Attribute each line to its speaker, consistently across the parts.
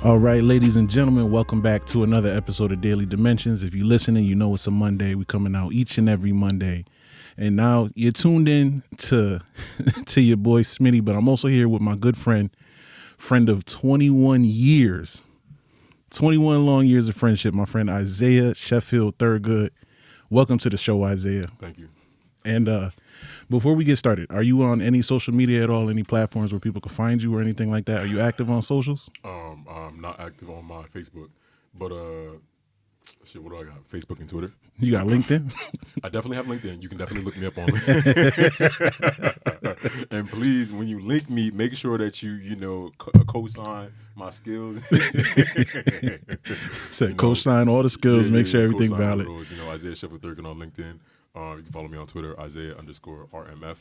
Speaker 1: All right, ladies and gentlemen, welcome back to another episode of Daily Dimensions. If you're listening, you know it's a Monday. We're coming out each and every Monday. And now you're tuned in to to your boy Smitty, but I'm also here with my good friend of 21 years, 21 long years of friendship, my friend Isaiah Sheffield-Thergood. Welcome to the show, Isaiah.
Speaker 2: Thank you.
Speaker 1: And before we get started, are you on any social media at all, any platforms where people can find you or anything like that? Are you active on socials?
Speaker 2: I'm not active on my Facebook, but shit, what do I got? Facebook and Twitter.
Speaker 1: You got LinkedIn?
Speaker 2: I definitely have LinkedIn. You can definitely look me up on LinkedIn. And please, when you link me, make sure that you co-sign my skills.
Speaker 1: Say co-sign all the skills, make sure everything's valid.
Speaker 2: Those, Isaiah Sheffield-Thergood on LinkedIn. You can follow me on Twitter, Isaiah_RMF.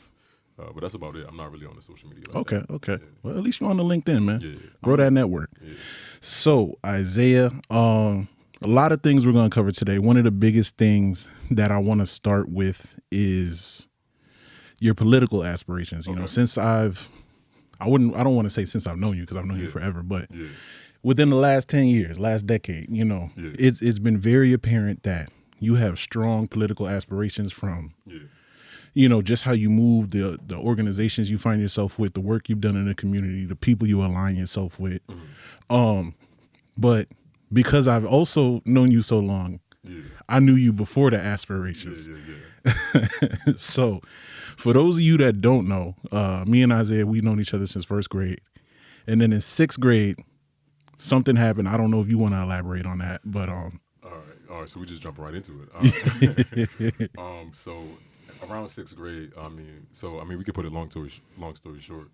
Speaker 2: But that's about it. I'm not really on the social media. Like
Speaker 1: Okay.
Speaker 2: Yeah.
Speaker 1: Well, at least you're on the LinkedIn, man.
Speaker 2: Yeah.
Speaker 1: Grow that network.
Speaker 2: Yeah.
Speaker 1: So, Isaiah, a lot of things we're going to cover today. One of the biggest things that I want to start with is your political aspirations. You know, since I don't want to say since I've known you because I've known you forever, but within the last 10 years, last decade, it's been very apparent that you have strong political aspirations from just how you move, the organizations you find yourself with, the work you've done in the community, the people you align yourself with. But because I've also known you so long, I knew you before the aspirations. So for those of you that don't know, me and Isaiah, we've known each other since first grade. And then in sixth grade, something happened. I don't know if you want to elaborate on that, but
Speaker 2: All right. So we just jump right into it. So around sixth grade, we could put it long story short.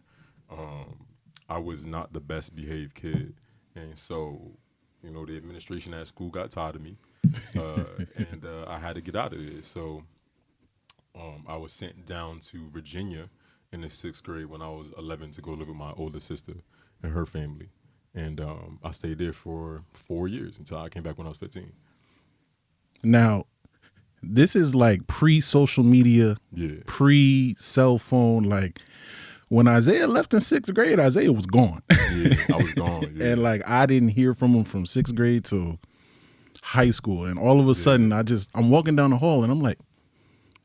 Speaker 2: I was not the best behaved kid, and so the administration at school got tired of me, and I had to get out of there. So I was sent down to Virginia in the sixth grade when I was 11 to go live with my older sister and her family, and I stayed there for 4 years until I came back when I was 15.
Speaker 1: Now, this is like pre-social media, pre-cell phone. Like when Isaiah left in sixth grade, Isaiah was gone.
Speaker 2: I was gone. Yeah.
Speaker 1: And like I didn't hear from him from sixth grade to high school. And all of a sudden, I'm walking down the hall and I'm like,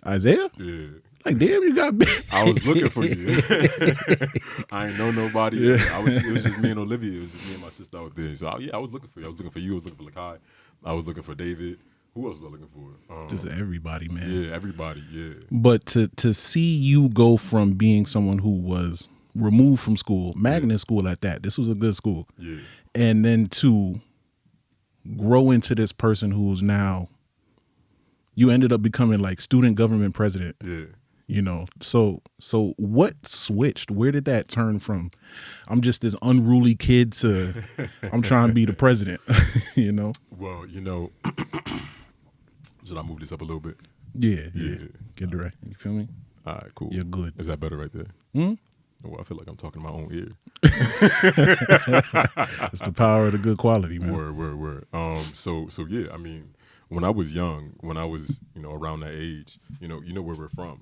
Speaker 1: Isaiah?
Speaker 2: Yeah.
Speaker 1: Like, damn, you got big.
Speaker 2: I was looking for you. I ain't know nobody. Yeah. It was just me and Olivia. It was just me and my sister out there. So I was looking for you. I was looking for you. I was looking for Lakai. I was looking for David. Who else was I looking for?
Speaker 1: Just everybody, man.
Speaker 2: Yeah, everybody, yeah.
Speaker 1: But to see you go from being someone who was removed from school, magnet school at that, this was a good school.
Speaker 2: Yeah. And
Speaker 1: then to grow into this person who's now, you ended up becoming like student government president.
Speaker 2: Yeah.
Speaker 1: So what switched? Where did that turn from? I'm just this unruly kid to I'm trying to be the president,
Speaker 2: Well, should I move this up a little bit?
Speaker 1: Yeah. Get direct. You feel me?
Speaker 2: All right, cool.
Speaker 1: You're good.
Speaker 2: Is that better right there? Well, I feel like I'm talking my own ear.
Speaker 1: It's the power of the good quality, man.
Speaker 2: Word. So yeah, when I was young, when I was, around that age, you know where we're from,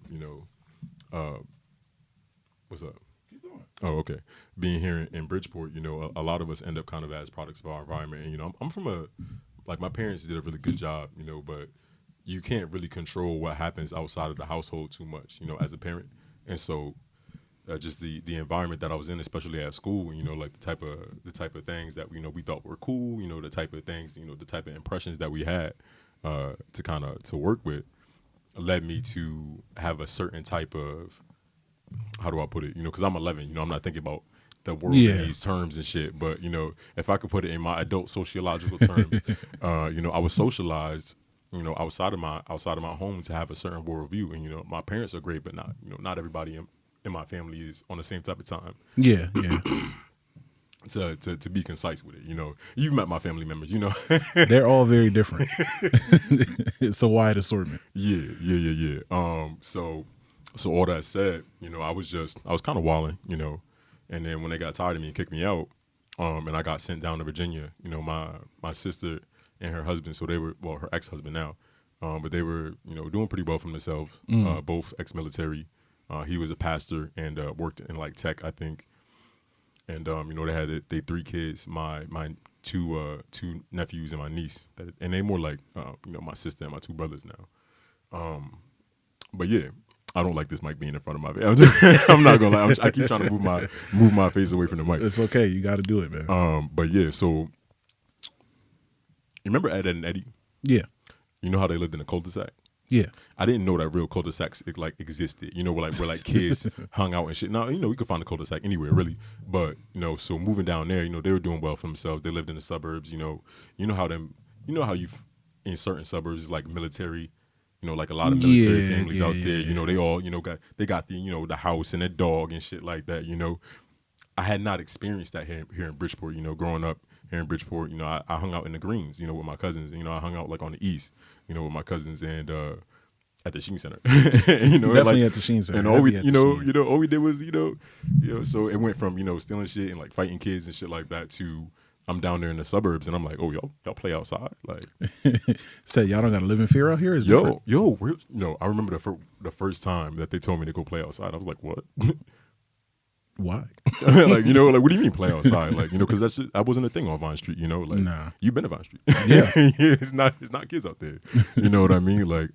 Speaker 2: what's up?
Speaker 1: Keep going.
Speaker 2: Oh, okay. Being here in Bridgeport, a lot of us end up kind of as products of our environment. And, I'm from my parents did a really good job, but you can't really control what happens outside of the household too much, as a parent. And so just the environment that I was in, especially at school, like the type of things that, we thought were cool, the type of things, the type of impressions that we had to work with led me to have a certain type of, how do I put it? Because I'm 11, I'm not thinking about the world in these terms and shit. But, if I could put it in my adult sociological terms, I was socialized, outside of my home to have a certain worldview. And, my parents are great, but not everybody in my family is on the same type of time.
Speaker 1: Yeah.
Speaker 2: To be concise with it, you've met my family members,
Speaker 1: They're all very different. It's a wide assortment.
Speaker 2: Yeah. So all that said, I was kind of wilding, and then when they got tired of me and kicked me out, and I got sent down to Virginia, my sister and her husband, so they were, her ex-husband now, but they were, doing pretty well for themselves, both ex-military. He was a pastor and worked in like tech, I think. and they had they 3 kids. My two nephews and my niece, and they more like my sister and my 2 brothers now. But yeah, I don't like this mic being in front of my face. I'm not gonna lie. I keep trying to move my face away from the mic.
Speaker 1: It's okay. You got to do it, man.
Speaker 2: But yeah, so you remember Ed, and Eddie?
Speaker 1: Yeah.
Speaker 2: You know how they lived in a cul-de-sac?
Speaker 1: Yeah.
Speaker 2: I didn't know that real cul-de-sacs like existed. Where kids hung out and shit. Now you could find a cul-de-sac anywhere really, but so moving down there, they were doing well for themselves. They lived in the suburbs. You know how you in certain suburbs like military. Like a lot of military families out there. They all got the house and a dog and shit like that. I had not experienced that here in Bridgeport. Growing up here in Bridgeport, I hung out in the Greens, with my cousins. I hung out like on the East, with my cousins and at the Sheen Center.
Speaker 1: Definitely at the Sheen Center.
Speaker 2: And all we did was so it went from stealing shit and like fighting kids and shit like that to I'm down there in the suburbs and I'm like, oh y'all play outside like.
Speaker 1: Said y'all don't got to live in fear out here. It's different.
Speaker 2: I remember the first time that they told me to go play outside. I was like, what?
Speaker 1: Why?
Speaker 2: Like, what do you mean play outside? Like, because that wasn't a thing on Vine Street, like,
Speaker 1: nah.
Speaker 2: You've been to Vine Street.
Speaker 1: Yeah.
Speaker 2: It's not kids out there. You know what I mean? Like,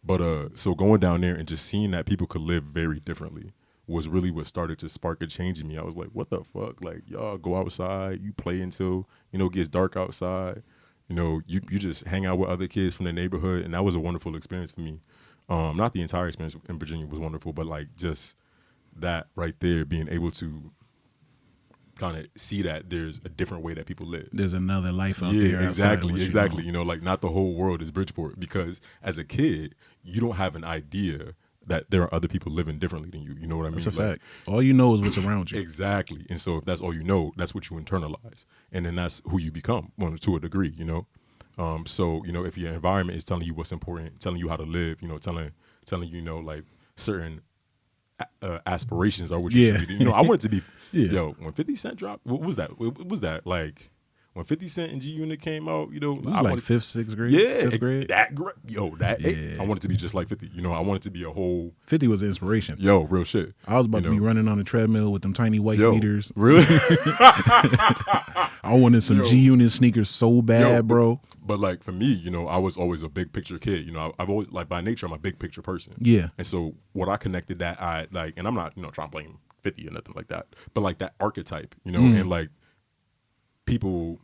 Speaker 2: but so going down there and just seeing that people could live very differently was really what started to spark a change in me. I was like, what the fuck? Like, y'all go outside, you play until, it gets dark outside. You just hang out with other kids from the neighborhood. And that was a wonderful experience for me. Not the entire experience in Virginia was wonderful, but like just that right there, being able to kind of see that there's a different way that people live.
Speaker 1: There's another life out there.
Speaker 2: Yeah, exactly. Like not the whole world is Bridgeport, because as a kid, you don't have an idea that there are other people living differently than you. You know what I mean?
Speaker 1: That's a fact. All you know is what's around you.
Speaker 2: Exactly. And so if that's all you know, that's what you internalize. And then that's who you become, to a degree, So, if your environment is telling you what's important, telling you how to live, telling you, like certain aspirations are what you should be. I wanted to be, when 50 Cent dropped, what was that? What was that? Like, when 50 Cent and G Unit came out,
Speaker 1: it was like 5th, 6th grade.
Speaker 2: Yeah,
Speaker 1: 5th grade.
Speaker 2: I wanted to be just like 50. I wanted to be a whole.
Speaker 1: 50 was the inspiration.
Speaker 2: Real shit.
Speaker 1: I was about to be running on the treadmill with them tiny white meters.
Speaker 2: Really?
Speaker 1: I wanted some G Unit sneakers so bad, bro.
Speaker 2: But like for me, I was always a big picture kid. I've always, like, by nature, I'm a big picture person.
Speaker 1: Yeah.
Speaker 2: And so what I connected that I like, and I'm not trying to blame 50 or nothing like that, but like that archetype, and like people.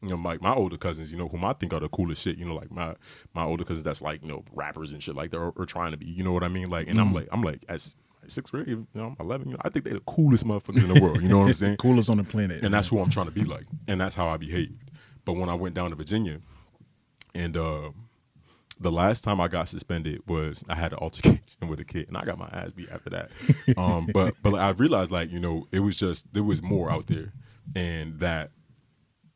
Speaker 2: My older cousins, whom I think are the coolest shit, like my older cousins that's like, rappers and shit like that, or trying to be, you know what I mean? Like, and I'm like, as 6th grade, I'm 11, I think they're the coolest motherfuckers in the world, you know what I'm saying?
Speaker 1: Coolest on the planet.
Speaker 2: And that's who I'm trying to be like. And that's how I behaved. But when I went down to Virginia, and the last time I got suspended was I had an altercation with a kid, and I got my ass beat after that. But I realized, like, it was just, there was more out there, and that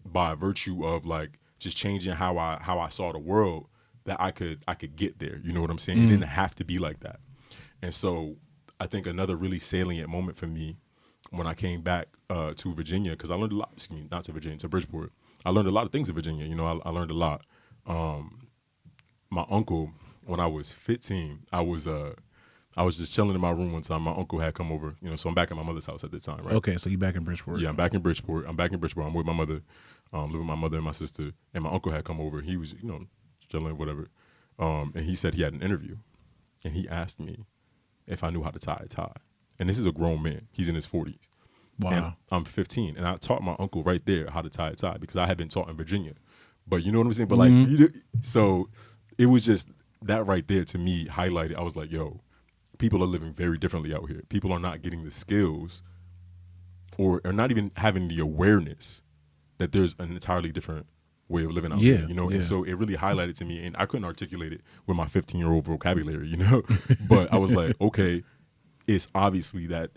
Speaker 2: by virtue of like just changing how I saw the world, that I could get there. You know what I'm saying? It didn't have to be like that. And so I think another really salient moment for me when I came back to Virginia, because I learned a lot. Excuse me, not to Virginia, to Bridgeport. I learned a lot of things in Virginia. I learned a lot. My uncle, when I was 15, I was just chilling in my room one time. My uncle had come over, so I'm back at my mother's house at the time, right?
Speaker 1: Okay, so you back in Bridgeport.
Speaker 2: Yeah, I'm back in Bridgeport. I'm with my mother, living with my mother and my sister. And my uncle had come over. He was, chilling, whatever. And he said he had an interview. And he asked me if I knew how to tie a tie. And this is a grown man. He's in his 40s.
Speaker 1: Wow.
Speaker 2: And I'm 15. And I taught my uncle right there how to tie a tie, because I had been taught in Virginia. But you know what I'm saying? But like, so it was just that right there to me highlighted. I was like, yo, people are living very differently out here. People are not getting the skills or not even having the awareness that there's an entirely different way of living out here, And so it really highlighted to me, and I couldn't articulate it with my 15-year-old vocabulary, But I was like, okay, it's obvious that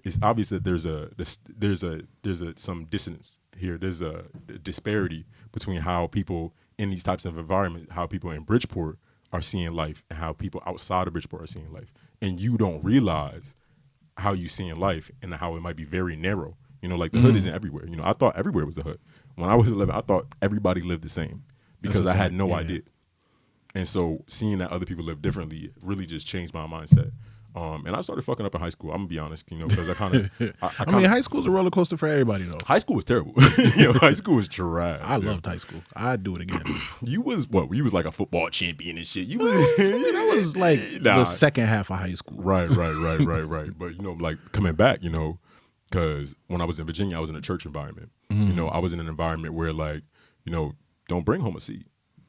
Speaker 2: there's some dissonance here. There's a disparity between how people in these types of environments, how people in Bridgeport are seeing life, and how people outside of Bridgeport are seeing life. And you don't realize how you seeing life and how it might be very narrow. Like the hood isn't everywhere. I thought everywhere was the hood. When I was 11, I thought everybody lived the same, because I had no idea. And so seeing that other people live differently really just changed my mindset. And I started fucking up in high school. I'm gonna be honest, because I kind of.
Speaker 1: I mean, high school's a roller coaster for everybody, though.
Speaker 2: High school was terrible. High school was trash.
Speaker 1: I loved high school. I'd do it again.
Speaker 2: You was what? You was like a football champion and shit. You was.
Speaker 1: That was like the second half of high school.
Speaker 2: Right. But like coming back, because when I was in Virginia, I was in a church environment. I was in an environment where like, don't bring home a seed.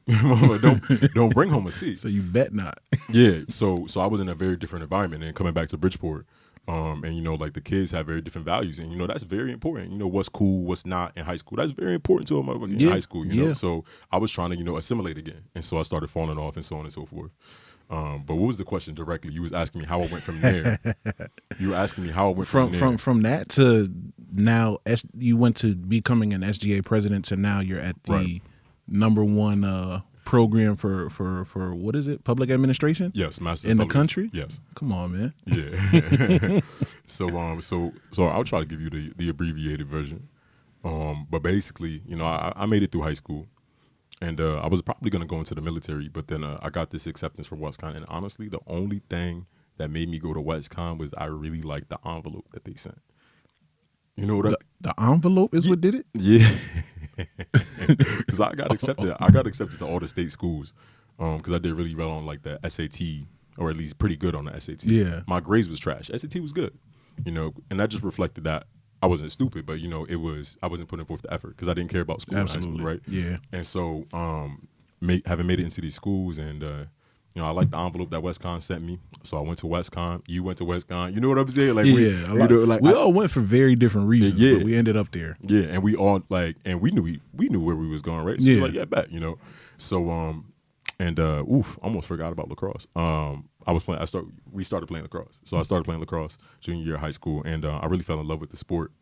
Speaker 2: don't bring home a seed.
Speaker 1: So you bet not.
Speaker 2: Yeah. So I was in a very different environment, and coming back to Bridgeport, and like the kids have very different values, and that's very important. What's cool, what's not in high school. That's very important to a motherfucker in high school. You know. So I was trying to assimilate again, and so I started falling off, and so on and so forth. But what was the question directly? You was asking me how I went from there. You were asking me how I went from there.
Speaker 1: From that to now, you went to becoming an SGA president to now you're at the number one program for what is it? Public administration?
Speaker 2: Yes, master
Speaker 1: in the country.
Speaker 2: Yes.
Speaker 1: Come on, man.
Speaker 2: Yeah. So I'll try to give you the abbreviated version. But basically, I made it through high school. And I was probably going to go into the military, but then I got this acceptance from WestCon. And honestly, the only thing that made me go to WestCon was I really liked the envelope that they sent. You know what?
Speaker 1: The envelope is what did it?
Speaker 2: Yeah. Because I got accepted. I got accepted to all the state schools because I did really well on like the SAT, or at least pretty good on the SAT.
Speaker 1: Yeah.
Speaker 2: My grades was trash. SAT was good, and that just reflected that I wasn't stupid, but I wasn't putting forth the effort because I didn't care about school.
Speaker 1: Absolutely.
Speaker 2: In high school, right?
Speaker 1: Yeah.
Speaker 2: And so having made it into these schools, and I liked the envelope that WestCon sent me, so I went to WestCon. You went to WestCon. You know what I'm saying? Like
Speaker 1: we all went for very different reasons, but we ended up there.
Speaker 2: Yeah, and we all and we knew where we was going, right? So we were like, bet, So almost forgot about lacrosse. We started playing lacrosse. So I started playing lacrosse junior year of high school, and I really fell in love with the sport.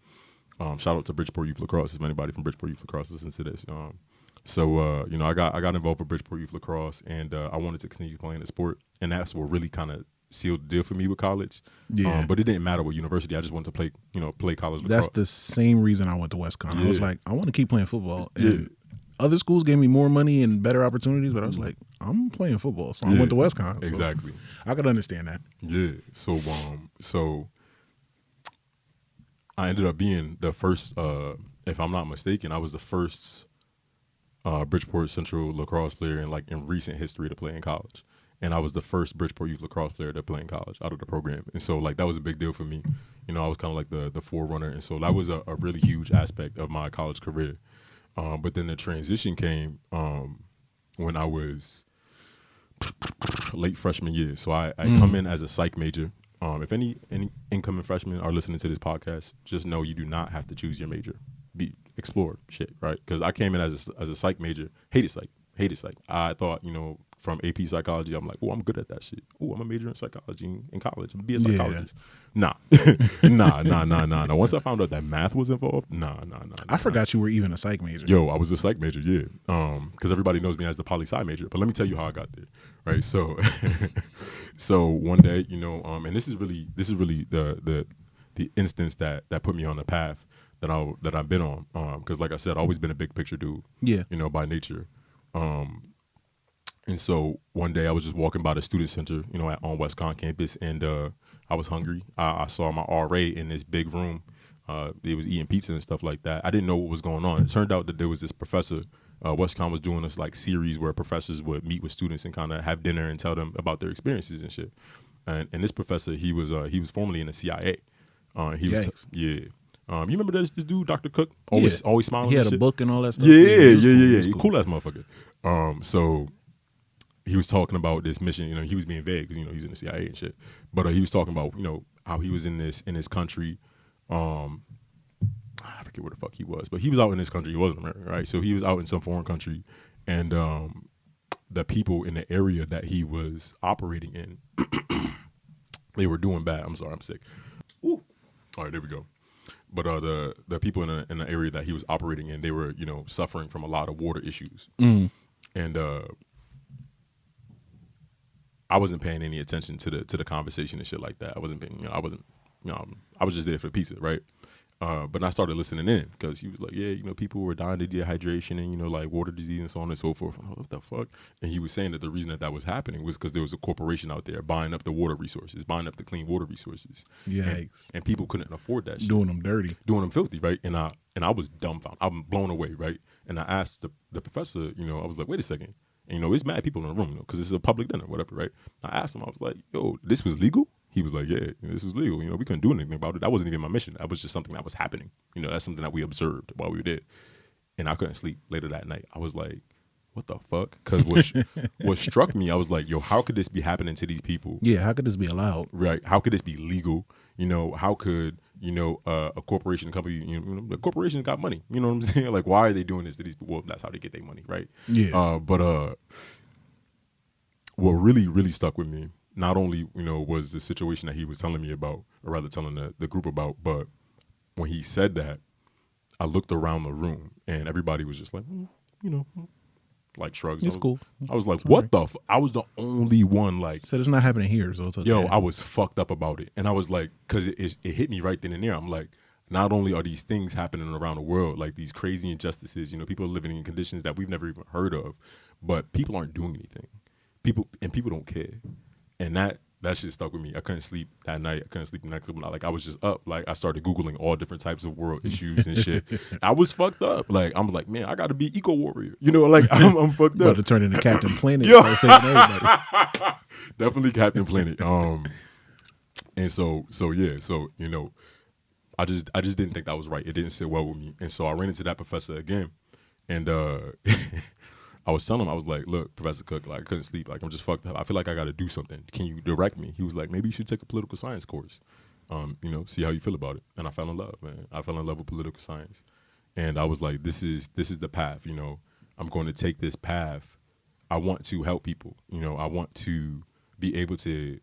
Speaker 2: Shout out to Bridgeport Youth Lacrosse. If anybody from Bridgeport Youth Lacrosse listens to this. I got involved with Bridgeport Youth Lacrosse, and I wanted to continue playing the sport, and that's what really kind of sealed the deal for me with college.
Speaker 1: Yeah.
Speaker 2: But it didn't matter what university. I just wanted to play college lacrosse.
Speaker 1: That's the same reason I went to WestCon. I was like, I want to keep playing football. And other schools gave me more money and better opportunities, but I was like, I'm playing football, so I went to WestCon. So
Speaker 2: exactly.
Speaker 1: I could understand that.
Speaker 2: Yeah. So I ended up being the first, if I'm not mistaken, I was the first Bridgeport Central lacrosse player in recent history to play in college. And I was the first Bridgeport Youth Lacrosse player to play in college out of the program. And so that was a big deal for me. I was kind of like the forerunner. And so that was a really huge aspect of my college career. But then the transition came when I was late freshman year. So I come in as a psych major. If any incoming freshmen are listening to this podcast, just know you do not have to choose your major. Explore shit, right? Because I came in as a psych major, hated psych. I thought, from AP psychology, I'm like, oh, I'm good at that shit. Oh, I'm a major in psychology in college. I'm be a psychologist. Nah. Once I found out that math was involved, nah.
Speaker 1: I forgot you were even a psych major.
Speaker 2: Yo, I was a psych major, yeah. Because everybody knows me as the poli-sci major. But let me tell you how I got there, right? So, so one day, and this is really the instance that put me on the path that I've been on. Because like I said, I've always been a big picture dude.
Speaker 1: Yeah.
Speaker 2: By nature. And so one day I was just walking by the student center, on WestCon campus, and I was hungry. I saw my RA in this big room. They was eating pizza and stuff like that. I didn't know what was going on. It turned out that there was this professor. WestCon was doing this series where professors would meet with students and kind of have dinner and tell them about their experiences and shit. And this professor, he was formerly in the CIA. You remember this dude, Dr. Cook? Always smiling.
Speaker 1: He had
Speaker 2: and
Speaker 1: a
Speaker 2: shit?
Speaker 1: book and all that stuff.
Speaker 2: Yeah. Cool ass motherfucker. So he was talking about this mission. He was being vague because he was in the CIA and shit. But he was talking about how he was in this country. I forget where the fuck he was, but he was out in this country. He wasn't American, right? So he was out in some foreign country, and the people in the area that he was operating in, they were doing bad. I'm sorry, I'm sick. Ooh. All right, there we go. But the people in the area that he was operating in, they were suffering from a lot of water issues, and I wasn't paying any attention to the conversation and shit like that. I wasn't paying, I was just there for the pizza, right? But I started listening in because he was like, yeah, people were dying of dehydration and, like water disease and so on and so forth. I'm like, what the fuck? And he was saying that the reason that was happening was because there was a corporation out there buying up the water resources, buying up the clean water resources.
Speaker 1: Yikes.
Speaker 2: And people couldn't afford that shit.
Speaker 1: Doing them dirty.
Speaker 2: Doing them filthy, right? And I was dumbfounded. I'm blown away, right? And I asked the professor, I was like, wait a second. And, it's mad people in the room, because it's a public dinner, whatever, right? I asked him, I was like, yo, this was legal? He was like, yeah, this was legal. We couldn't do anything about it. That wasn't even my mission. That was just something that was happening. That's something that we observed while we were there. And I couldn't sleep later that night. I was like, what the fuck? Because what struck me, I was like, yo, how could this be happening to these people?
Speaker 1: Yeah, how could this be allowed?
Speaker 2: Right. How could this be legal? How could, a corporation company, the corporations got money. You know what I'm saying? Like, why are they doing this to these people? Well, that's how they get their money, right?
Speaker 1: Yeah.
Speaker 2: But what really, really stuck with me, not only, was the situation that he was telling me about, or rather telling the group about, but when he said that, I looked around the room and everybody was just like, like shrugs.
Speaker 1: It's cool.
Speaker 2: I was like, what the I was the only one like.
Speaker 1: Said it's not happening here, so it's okay.
Speaker 2: Yo, I was fucked up about it. And I was like, because it hit me right then and there. I'm like, not only are these things happening around the world, like these crazy injustices, people are living in conditions that we've never even heard of, but people aren't doing anything. People don't care. And that shit stuck with me. I couldn't sleep that night. I couldn't sleep the next night. Like, I was just up. Like, I started Googling all different types of world issues and shit. I was fucked up. Like, I was like, man, I got to be eco-warrior. Like, I'm fucked up.
Speaker 1: About to turn into Captain Planet.
Speaker 2: Definitely Captain Planet. And so yeah. So, I just didn't think that was right. It didn't sit well with me. And so I ran into that professor again. And I was telling him, I was like, look, Professor Cook, like, I couldn't sleep. Like, I'm just fucked up. I feel like I got to do something. Can you direct me? He was like, maybe you should take a political science course, see how you feel about it. And I fell in love, man. I fell in love with political science. And I was like, this is the path, I'm going to take this path. I want to help people. I want to be able to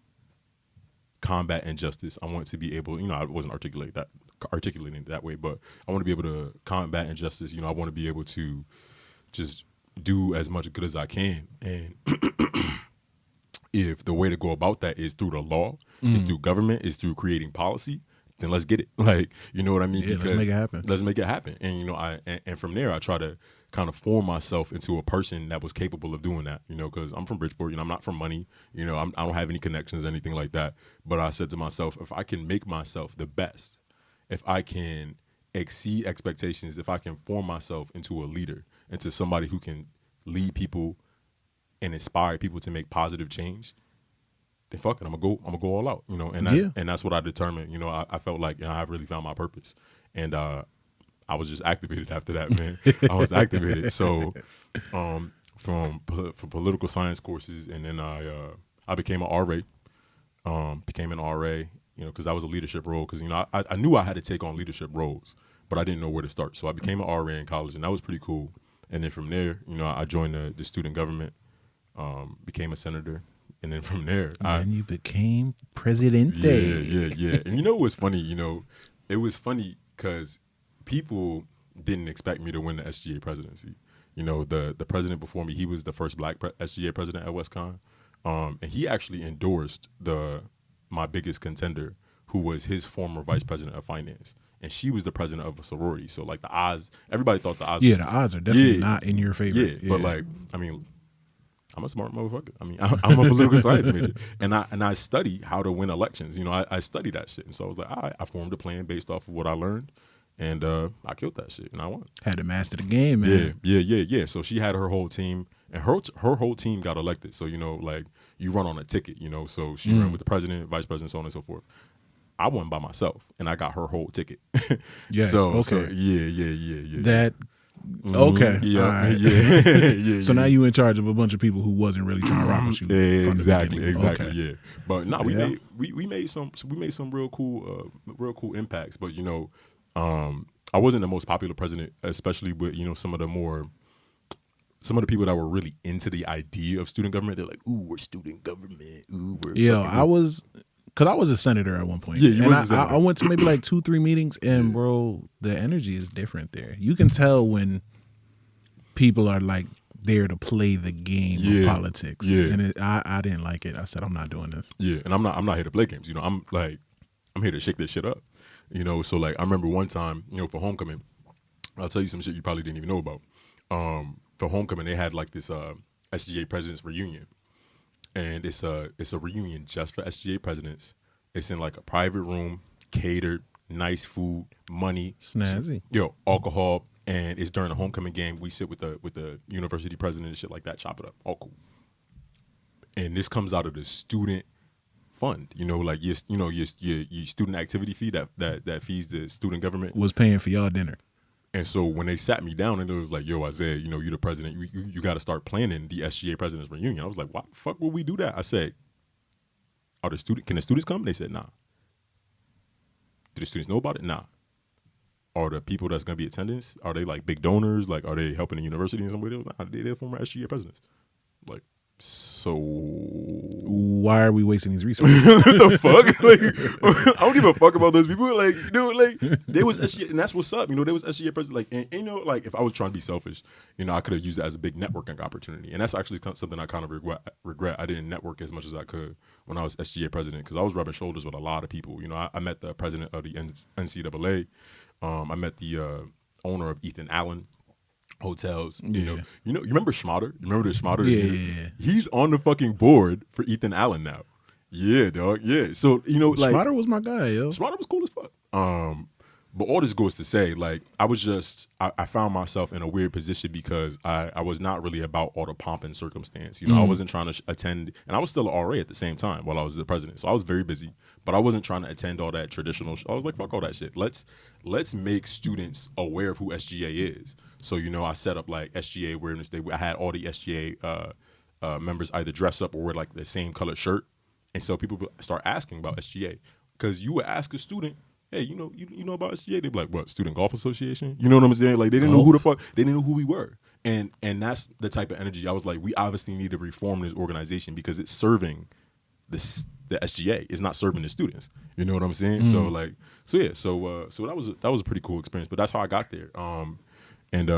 Speaker 2: combat injustice. I want to be able, I wasn't articulating it that way, but I want to be able to combat injustice. I want to be able to just do as much good as I can. And if the way to go about that is through the law, is through government, is through creating policy, then let's get it. Like, you know what I mean?
Speaker 1: Yeah, let's make it happen.
Speaker 2: Let's make it happen. And, and from there, I try to kind of form myself into a person that was capable of doing that, because I'm from Bridgeport, I'm not from money, I don't have any connections, anything like that. But I said to myself, if I can make myself the best, if I can exceed expectations, if I can form myself into a leader, into somebody who can lead people and inspire people to make positive change, then fuck it, I'm gonna go all out, and that's what I determined. I felt like I really found my purpose, and I was just activated after that, man. I was activated. So, from political science courses, and then I became an RA. Became an RA, because that was a leadership role. Because I knew I had to take on leadership roles, but I didn't know where to start. So I became an RA in college, and that was pretty cool. And then from there, I joined the student government, became a senator. And then from there,
Speaker 1: you became presidente.
Speaker 2: Yeah. And what's funny? It was funny because people didn't expect me to win the SGA presidency. The president before me, he was the first black SGA president at WestCon. And he actually endorsed my biggest contender, who was his former vice president of finance. And she was the president of a sorority. So, like, the odds, everybody thought the odds
Speaker 1: the odds are definitely not in your favor.
Speaker 2: Yeah, but, like, I mean, I'm a smart motherfucker. I mean, I'm a political science major. And I study how to win elections. I study that shit. And so I was like, all right, I formed a plan based off of what I learned. And I killed that shit, and I won.
Speaker 1: Had to master the game, man.
Speaker 2: Yeah. So she had her whole team, and her whole team got elected. So, like, you run on a ticket, so she ran with the president, vice president, so on and so forth. I won by myself, and I got her whole ticket.
Speaker 1: Yeah.
Speaker 2: So
Speaker 1: yeah. That.
Speaker 2: Mm-hmm.
Speaker 1: Okay.
Speaker 2: Yeah.
Speaker 1: All right.
Speaker 2: Yeah.
Speaker 1: So now you in charge of a bunch of people who wasn't really trying to rock with you.
Speaker 2: Exactly.
Speaker 1: Okay.
Speaker 2: Yeah. But no, we made some real cool impacts. But I wasn't the most popular president, especially with some of the people that were really into the idea of student government. They're like, ooh, we're student government. Ooh, we're
Speaker 1: I was. Because I was a senator at one point.
Speaker 2: Yeah, you
Speaker 1: and
Speaker 2: was a senator.
Speaker 1: I went to maybe like 2-3 meetings, and bro, the energy is different there. You can tell when people are like there to play the game of politics.
Speaker 2: Yeah.
Speaker 1: And I didn't like it. I said, I'm not doing this.
Speaker 2: Yeah, and I'm not here to play games. I'm like, I'm here to shake this shit up. So like I remember one time, for homecoming, I'll tell you some shit you probably didn't even know about. For homecoming, they had like this SGA presidents reunion, and it's a reunion just for SGA presidents. It's in like a private room, catered, nice food, money,
Speaker 1: Snazzy.
Speaker 2: alcohol, and it's during a homecoming game. We sit with the university president and shit like that, chop it up, all cool. And this comes out of the student fund, like your student activity fee that feeds the student government.
Speaker 1: Was paying for y'all dinner.
Speaker 2: And so when they sat me down and it was like, yo, Isaiah, you're the president. You got to start planning the SGA president's reunion. I was like, why the fuck would we do that? I said, can the students come? They said, nah. Do the students know about it? Nah. Are the people that's going to be attendance, are they like big donors? Like, are they helping the university in some way? Nah, they're former SGA presidents. Like, so
Speaker 1: why are we wasting these resources?
Speaker 2: What the fuck? Like, I don't give a fuck about those people. Like, they was SGA, and that's what's up. They was SGA president. Like, and like if I was trying to be selfish, I could have used that as a big networking opportunity. And that's actually something I kind of regret. I didn't network as much as I could when I was SGA president because I was rubbing shoulders with a lot of people. I met the president of the NCAA. I met the owner of Ethan Allen Hotels.
Speaker 1: Yeah.
Speaker 2: You remember Schmatter? You remember the Schmatter?
Speaker 1: Yeah.
Speaker 2: He's on the fucking board for Ethan Allen now. Yeah, dog. Yeah. So like
Speaker 1: Schmatter was my guy, yo.
Speaker 2: Schmatter was cool as fuck. But all this goes to say, like, I found myself in a weird position because I was not really about all the pomp and circumstance. I wasn't trying to attend, and I was still an RA at the same time while I was the president. So I was very busy, but I wasn't trying to attend all that traditional. I was like, fuck all that shit. Let's make students aware of who SGA is. So I set up like SGA awareness day. I had all the SGA members either dress up or wear like the same colored shirt, and so people start asking about SGA because you would ask a student, hey, you know about SGA? They'd be like, what, Student Golf Association? You know what I'm saying? Like, they didn't know who the fuck, they didn't know who we were. And that's the type of energy. I was like, we obviously need to reform this organization because it's serving the SGA. It's not serving the students. You know what I'm saying?
Speaker 1: Mm.
Speaker 2: So that was a pretty cool experience. But that's how I got there. And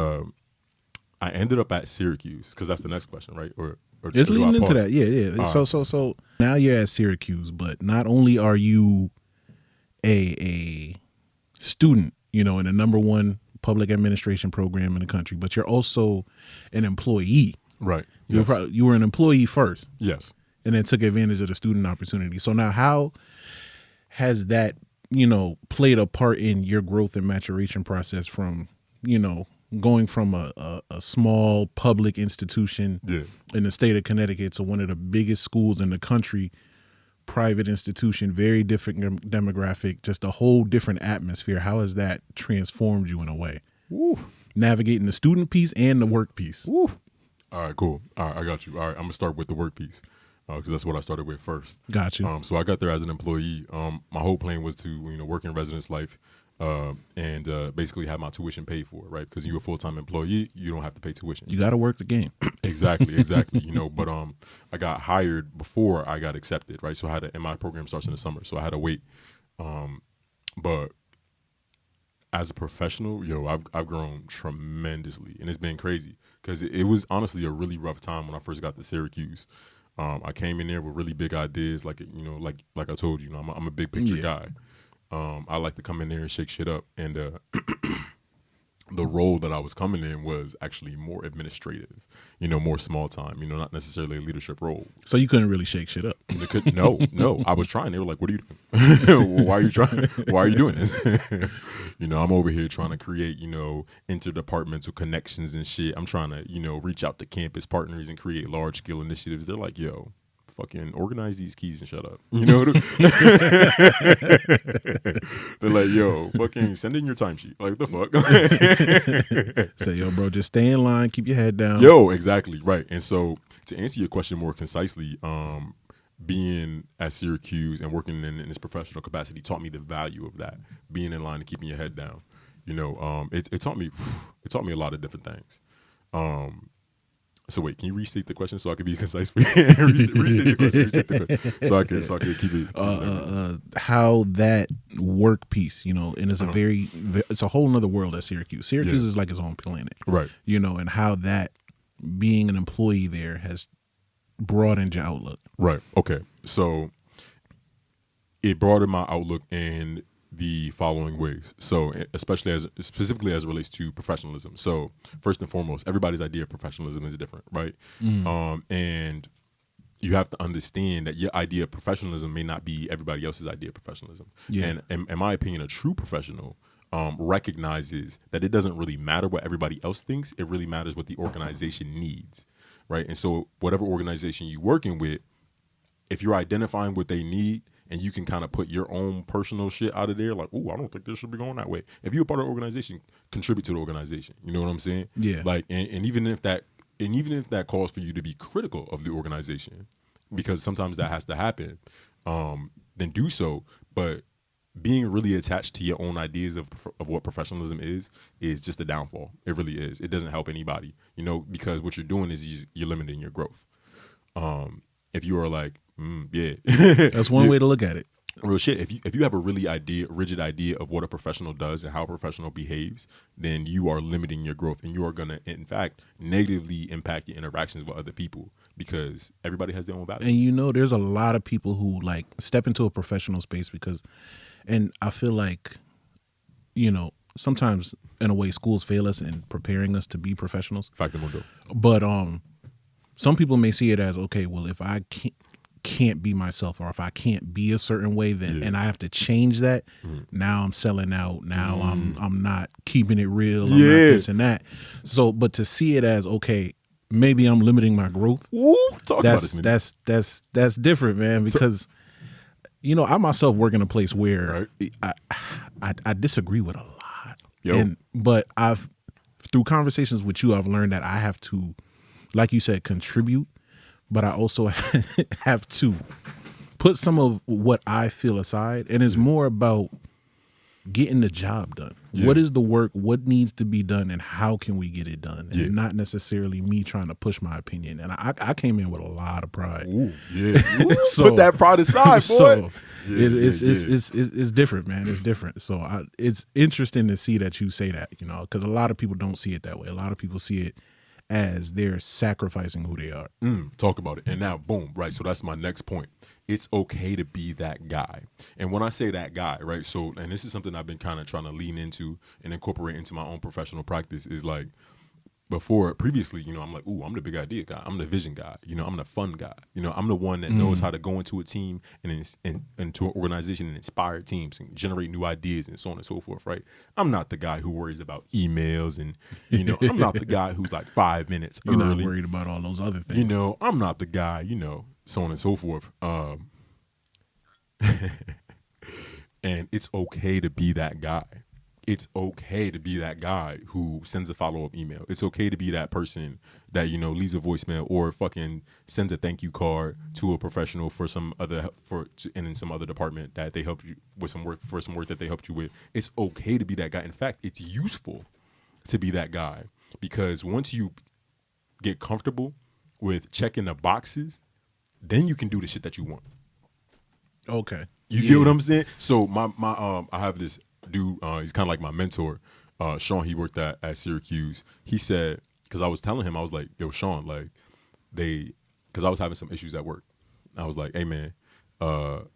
Speaker 2: I ended up at Syracuse because that's the next question, right? Or
Speaker 1: it's leading into that. Yeah.
Speaker 2: Right.
Speaker 1: So now you're at Syracuse, but not only are you a student, in the number one public administration program in the country, but you're also an employee.
Speaker 2: Right.
Speaker 1: You were an employee first.
Speaker 2: Yes.
Speaker 1: And then took advantage of the student opportunity. So now how has that, played a part in your growth and maturation process from, going from a small public institution in the state of Connecticut to one of the biggest schools in the country, private institution, very different demographic, just a whole different atmosphere. How has that transformed you in a way?
Speaker 2: Woo.
Speaker 1: Navigating the student piece and the work piece.
Speaker 2: Woo. All right, cool. All right, I got you. All right, I'm gonna start with the work piece because that's what I started with first.
Speaker 1: Got you.
Speaker 2: So I got there as an employee. My whole plan was to work in residence life and basically have my tuition paid for, right? Because you're a full-time employee, you don't have to pay tuition.
Speaker 1: You got to work the game.
Speaker 2: Exactly. But I got hired before I got accepted, right? So I had to, and my program starts in the summer, so I had to wait. But as a professional, I've grown tremendously, and it's been crazy because it was honestly a really rough time when I first got to Syracuse. I came in there with really big ideas, like I told you, I'm a big picture guy. I like to come in there and shake shit up, and the role that I was coming in was actually more administrative, more small time, not necessarily a leadership role.
Speaker 1: So you couldn't really shake shit up.
Speaker 2: No, I was trying. They were like, "What are you doing? Why are you trying? Why are you doing this?" I'm over here trying to create, interdepartmental connections and shit. I'm trying to, reach out to campus partners and create large scale initiatives. They're like, "Yo, fucking organize these keys and shut up." They're like, yo, fucking send in your timesheet. Like, the fuck?
Speaker 1: Say, yo, bro, just stay in line, keep your head down.
Speaker 2: Yo, exactly, right. And so to answer your question more concisely, being at Syracuse and working in this professional capacity taught me the value of that, being in line and keeping your head down. It taught me a lot of different things. So wait, can you restate the question so I can be concise for you? restate the question so I can keep it.
Speaker 1: How that work piece, and it's it's a whole nother world at Syracuse. Syracuse is like its own planet,
Speaker 2: right?
Speaker 1: And how that being an employee there has broadened your outlook,
Speaker 2: right? Okay, so it broadened my outlook in the following ways. So, especially specifically as it relates to professionalism. So, first and foremost, everybody's idea of professionalism is different, right? And you have to understand that your idea of professionalism may not be everybody else's idea of professionalism.
Speaker 1: Yeah.
Speaker 2: And in my opinion, a true professional recognizes that it doesn't really matter what everybody else thinks. It really matters what the organization needs, right? And so, whatever organization you're working with, if you're identifying what they need and you can kind of put your own personal shit out of there, like, oh, I don't think this should be going that way. If you're a part of the organization, contribute to the organization. You know what I'm saying?
Speaker 1: Yeah.
Speaker 2: Like, and even if that calls for you to be critical of the organization, because sometimes that has to happen, then do so. But being really attached to your own ideas of what professionalism is just a downfall. It really is. It doesn't help anybody, because what you're doing is you're limiting your growth. If you are like, yeah,
Speaker 1: That's one way to look at it.
Speaker 2: Real shit. If you have a really rigid idea of what a professional does and how a professional behaves, then you are limiting your growth, and you are gonna, in fact, negatively impact your interactions with other people, because everybody has their own values.
Speaker 1: And there's a lot of people who like step into a professional space and I feel like, sometimes in a way schools fail us in preparing us to be professionals.
Speaker 2: Factamundo.
Speaker 1: But some people may see it as, okay, well, if I can't be myself, or if I can't be a certain way, then and I have to change that. Now I'm selling out. Now I'm not keeping it real. I'm not this and that. So, but to see it as, okay, maybe I'm limiting my growth.
Speaker 2: Ooh, talk about this,
Speaker 1: that's different, man. Because I myself work in a place where I disagree with a lot. But through conversations with you, I've learned that I have to, like you said, contribute. But I also have to put some of what I feel aside. And it's more about getting the job done. Yeah. What is the work? What needs to be done? And how can we get it done? And not necessarily me trying to push my opinion. And I came in with a lot of pride.
Speaker 2: Ooh, yeah. So, put that pride aside, boy.
Speaker 1: So it's different, man. It's different. So it's interesting to see that you say that, because a lot of people don't see it that way. A lot of people see it as they're sacrificing who they are.
Speaker 2: Talk about it. And now, boom, right? So that's my next point. It's okay to be that guy. And when I say that guy, right? So, and this is something I've been kind of trying to lean into and incorporate into my own professional practice, is like, previously, I'm like, ooh, I'm the big idea guy. I'm the vision guy. I'm the fun guy. I'm the one that knows how to go into a team and into an organization and inspire teams and generate new ideas and so on and so forth, right? I'm not the guy who worries about emails and, I'm not the guy who's like 5 minutes
Speaker 1: You're
Speaker 2: early.
Speaker 1: not worried about all those other things.
Speaker 2: I'm not the guy, so on and so forth. And it's okay to be that guy. It's okay to be that guy who sends a follow-up email. It's okay to be that person that, leaves a voicemail or fucking sends a thank you card to a professional in some other department that they helped you with some work that they helped you with. It's okay to be that guy. In fact, it's useful to be that guy, because once you get comfortable with checking the boxes, then you can do the shit that you want.
Speaker 1: Okay.
Speaker 2: You get what I'm saying? So I have this dude, he's kind of like my mentor, Sean. He worked at Syracuse. He said, because I was telling him, I was like, yo, Sean, like because I was having some issues at work. I was like, hey man, the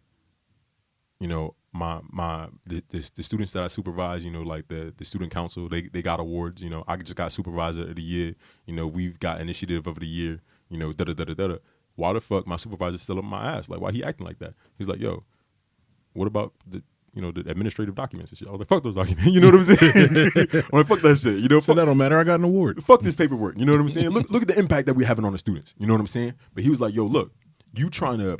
Speaker 2: students that I supervise, like the student council, they got awards. I just got supervisor of the year. We've got initiative of the year. Da-da-da-da-da. Why the fuck my supervisor's still up my ass? Like, why he acting like that? He's like, yo, what about the administrative documents and shit? I was like, fuck those documents. You know what I'm saying? I'm like, fuck that shit.
Speaker 1: So that don't matter. I got an award.
Speaker 2: Fuck this paperwork. You know what I'm saying? Look at the impact that we're having on the students. You know what I'm saying? But he was like, yo, look, you trying to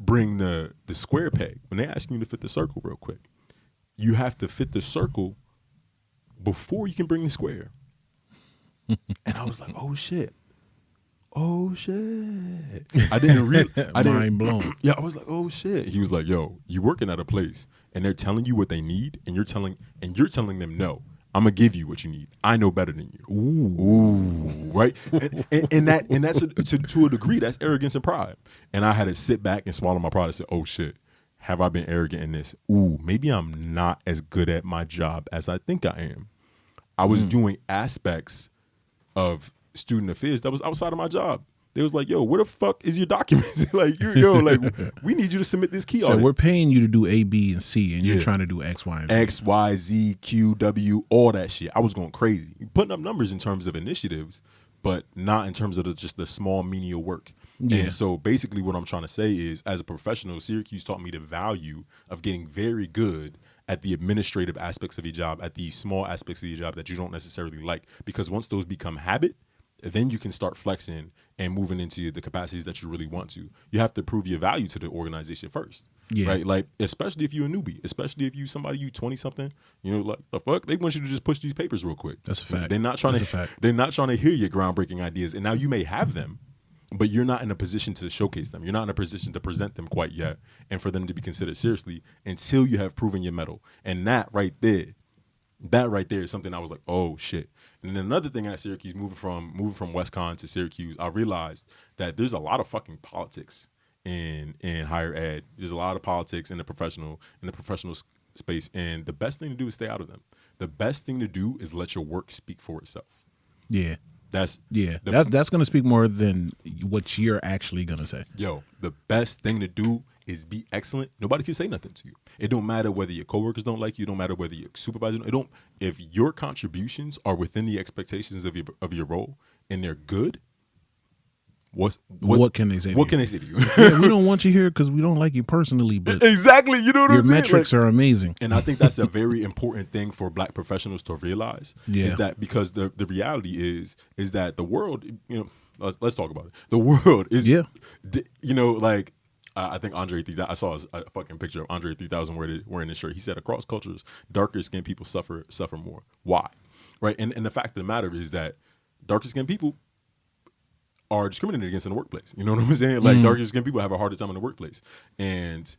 Speaker 2: bring the square peg. When they ask you to fit the circle real quick, you have to fit the circle before you can bring the square. And I was like, oh shit. I didn't
Speaker 1: mind blown.
Speaker 2: Yeah, I was like, oh shit. He was like, yo, you working at a place and they're telling you what they need, and you're telling them no. I'm gonna give you what you need. I know better than you. Ooh, right? And that's to a degree, that's arrogance and pride. And I had to sit back and swallow my pride and say, oh shit, have I been arrogant in this? Ooh, maybe I'm not as good at my job as I think I am. I was doing aspects of student affairs that was outside of my job. They was like, yo, where the fuck is your documents? Like, like, we need you to submit this key
Speaker 1: So
Speaker 2: audit.
Speaker 1: we're paying you to do A, B, and C, and
Speaker 2: Yeah.
Speaker 1: you're trying to do X, Y, and Z.
Speaker 2: X, Y, Z, Q, W, all that shit. I was going crazy. Putting up numbers in terms of initiatives, but not in terms of just the small menial work.
Speaker 1: Yeah.
Speaker 2: And so basically what I'm trying to say is, as a professional, Syracuse taught me the value of getting very good at the administrative aspects of your job, at the small aspects of your job that you don't necessarily like. Because once those become habit, then you can start flexing and moving into the capacities that you really want to. You have to prove your value to the organization first.
Speaker 1: Yeah.
Speaker 2: Right? Like, especially if you're a newbie, especially if you somebody, you 20 something, like the fuck, they want you to just push these papers real quick.
Speaker 1: That's a fact.
Speaker 2: They're not trying
Speaker 1: That's a fact.
Speaker 2: They're not trying to hear your groundbreaking ideas. And now you may have them, but you're not in a position to showcase them. You're not in a position to present them quite yet, and for them to be considered seriously until you have proven your mettle. And that right there is something I was like, oh shit. And then another thing at Syracuse, moving from WestCon to Syracuse, I realized that there's a lot of fucking politics in higher ed. There's a lot of politics in the professional space, and the best thing to do is stay out of them. The best thing to do is let your work speak for itself.
Speaker 1: Yeah.
Speaker 2: That's
Speaker 1: going to speak more than what you're actually going to say.
Speaker 2: Yo, the best thing to do is be excellent. Nobody can say nothing to you. It don't matter whether your coworkers don't like you. It don't matter whether your supervisor. If your contributions are within the expectations of your role and they're good, what
Speaker 1: can they say?
Speaker 2: What can they say to you?
Speaker 1: Yeah, we don't want you here because we don't like you personally, but
Speaker 2: exactly. You know what I'm saying?
Speaker 1: Your metrics are amazing.
Speaker 2: And I think that's a very important thing for Black professionals to realize.
Speaker 1: Yeah.
Speaker 2: Is that because the reality is that the world, let's talk about it. The world is, like, I think Andre 3000, I saw a fucking picture of Andre 3000 wearing this shirt. He said, across cultures, darker skinned people suffer more. Why? Right? And the fact of the matter is that darker skinned people are discriminated against in the workplace. You know what I'm saying? Like, darker skinned people have a harder time in the workplace. And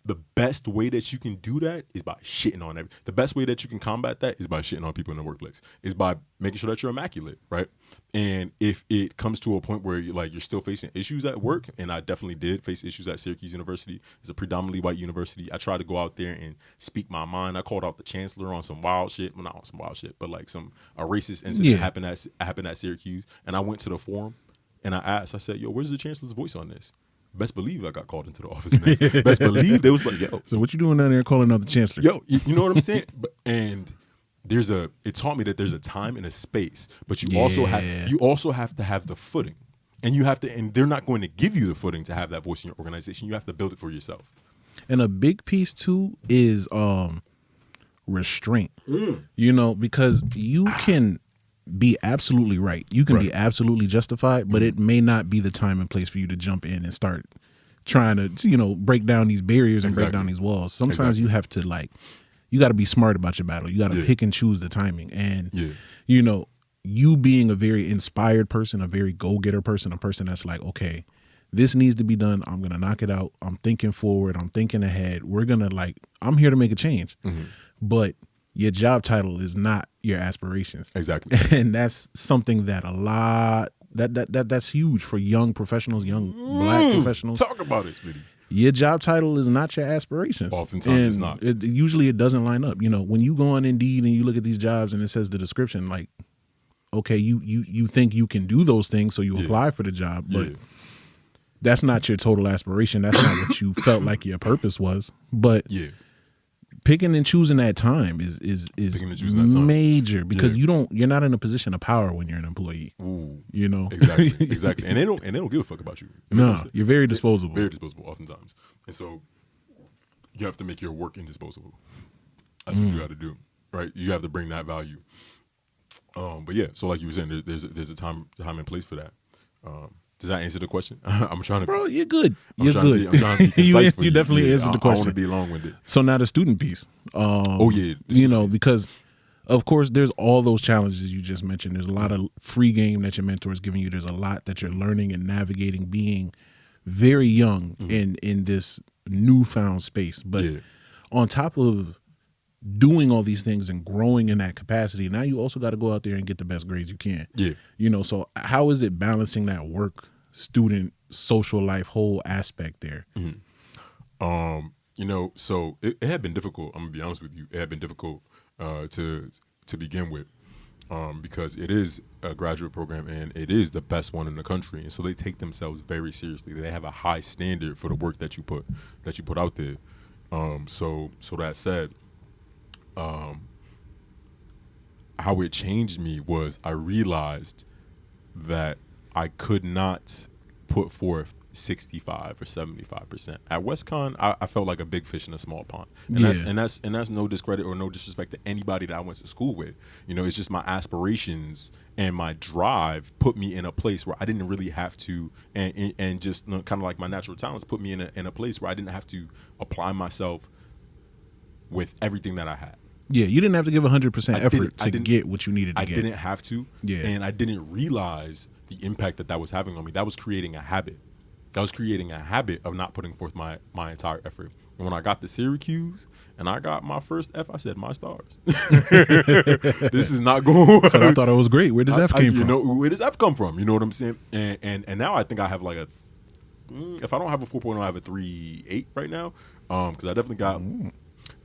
Speaker 2: the best way that you can do that is by shitting on everything. The best way that you can combat that is by shitting on people in the workplace. Is by making sure that you're immaculate, right? And if it comes to a point where you're still facing issues at work, and I definitely did face issues at Syracuse University. It's a predominantly white university. I tried to go out there and speak my mind. I called out the chancellor on some wild shit. Well, not on some wild shit, but like a racist incident happened at Syracuse. And I went to the forum and I said, yo, where's the chancellor's voice on this? Best believe I got called into the office. Best believe they was like, yo.
Speaker 1: So what you doing down there calling out the chancellor?
Speaker 2: Yo, you know what I'm saying? And it taught me that there's a time and a space, but you also have to have the footing. And they're not going to give you the footing to have that voice in your organization. You have to build it for yourself.
Speaker 1: And a big piece too is restraint. Because you can be absolutely right. You can be absolutely justified, but it may not be the time and place for you to jump in and start trying to, break down these barriers and break down these walls. Sometimes you have to you got to be smart about your battle. You got to pick and choose the timing. And, you being a very inspired person, a very go-getter person, a person that's like, okay, this needs to be done. I'm going to knock it out. I'm thinking forward. I'm thinking ahead. We're going to I'm here to make a change. But your job title is not your aspirations.
Speaker 2: Exactly.
Speaker 1: And that's something that a lot that's huge for young professionals, young Black professionals.
Speaker 2: Talk about it, Smitty.
Speaker 1: Your job title is not your aspirations.
Speaker 2: Oftentimes it's not.
Speaker 1: Usually it doesn't line up. When you go on Indeed and you look at these jobs and it says the description, like, okay, you think you can do those things, so you apply for the job, but that's not your total aspiration. That's not what you felt like your purpose was. But picking and choosing that time is major, because you're not in a position of power when you're an employee.
Speaker 2: Ooh, exactly. And they don't give a fuck about you.
Speaker 1: No, you're very disposable.
Speaker 2: Very disposable, oftentimes. And so you have to make your work indisposable. That's what you got to do, right? You have to bring that value. But yeah, so like you were saying, there's a time and place for that. Does that answer the question? I'm trying to.
Speaker 1: Bro, you're good. You're good.
Speaker 2: I'm trying to be concise for you.
Speaker 1: You definitely answered the question.
Speaker 2: I want to be long-winded.
Speaker 1: So now the student piece. Because of course there's all those challenges you just mentioned. There's a lot of free game that your mentor is giving you. There's a lot that you're learning and navigating, being very young in this newfound space. But on top of doing all these things and growing in that capacity, now you also got to go out there and get the best grades you can. So how is it balancing that work, student, social life, whole aspect there?
Speaker 2: So it had been difficult. I'm gonna be honest with you. It had been difficult to begin with. because it is a graduate program and it is the best one in the country, and so they take themselves very seriously. They have a high standard for the work that you put out there. So that said, how it changed me was I realized that I could not put forth 65 or 75%. At WestCon, I felt like a big fish in a small pond. And that's no discredit or no disrespect to anybody that I went to school with. It's just my aspirations and my drive put me in a place where I didn't really have to, and just kind of like my natural talents put me in a place where I didn't have to apply myself with everything that I had.
Speaker 1: Yeah, you didn't have to give 100% effort to get what you needed to get.
Speaker 2: I didn't have to.
Speaker 1: Yeah.
Speaker 2: And I didn't realize the impact that was having on me. That was creating a habit. That was creating a habit of not putting forth my entire effort. And when I got to Syracuse and I got my first F, I said, my stars. This is not going.
Speaker 1: So I thought it was great. Where does F came from?
Speaker 2: Where does F come from? You know what I'm saying? And now I think I have like if I don't have a 4.0, I have a 3.8 right now. Because I definitely got,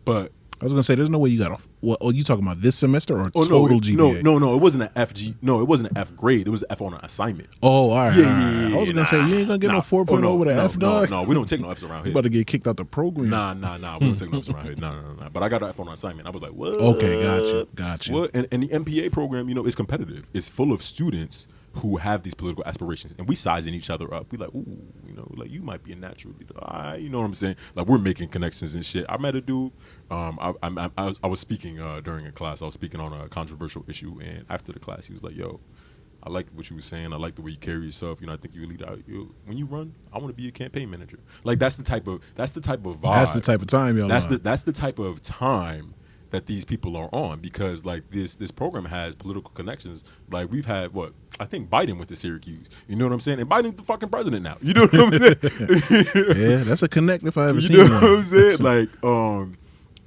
Speaker 2: but.
Speaker 1: I was gonna say, there's no way you got off. What? Oh, you talking about this semester or total GPA?
Speaker 2: No, it wasn't an FG. No, it wasn't an F grade. It was an F on an assignment.
Speaker 1: Oh, all right.
Speaker 2: Yeah.
Speaker 1: I was gonna say, you ain't gonna get no 4.0 with an F, dog.
Speaker 2: No, we don't take no Fs around here.
Speaker 1: You about to get kicked out the program.
Speaker 2: Nah. We don't take no Fs around here. No. But I got an F on an assignment. I was like, what?
Speaker 1: Okay, got you.
Speaker 2: What? And the MPA program, is competitive. It's full of students who have these political aspirations, and we sizing each other up. We like, ooh, like you might be a natural leader. You know what I'm saying? Like we're making connections and shit. I met a dude. I was speaking during a class. I was speaking on a controversial issue, and after the class, he was like, "Yo, I like what you were saying. I like the way you carry yourself. I think you lead out. When you run, I want to be a campaign manager. Like that's the type of vibe.
Speaker 1: That's the type of time y'all.
Speaker 2: That's the type of time that these people are on, because like this program has political connections. Like we've had I think Biden went to Syracuse. You know what I'm saying? And Biden's the fucking president now. You know what I'm saying?
Speaker 1: Yeah, that's a connect if I ever seen
Speaker 2: one.
Speaker 1: You
Speaker 2: know what I'm saying? Like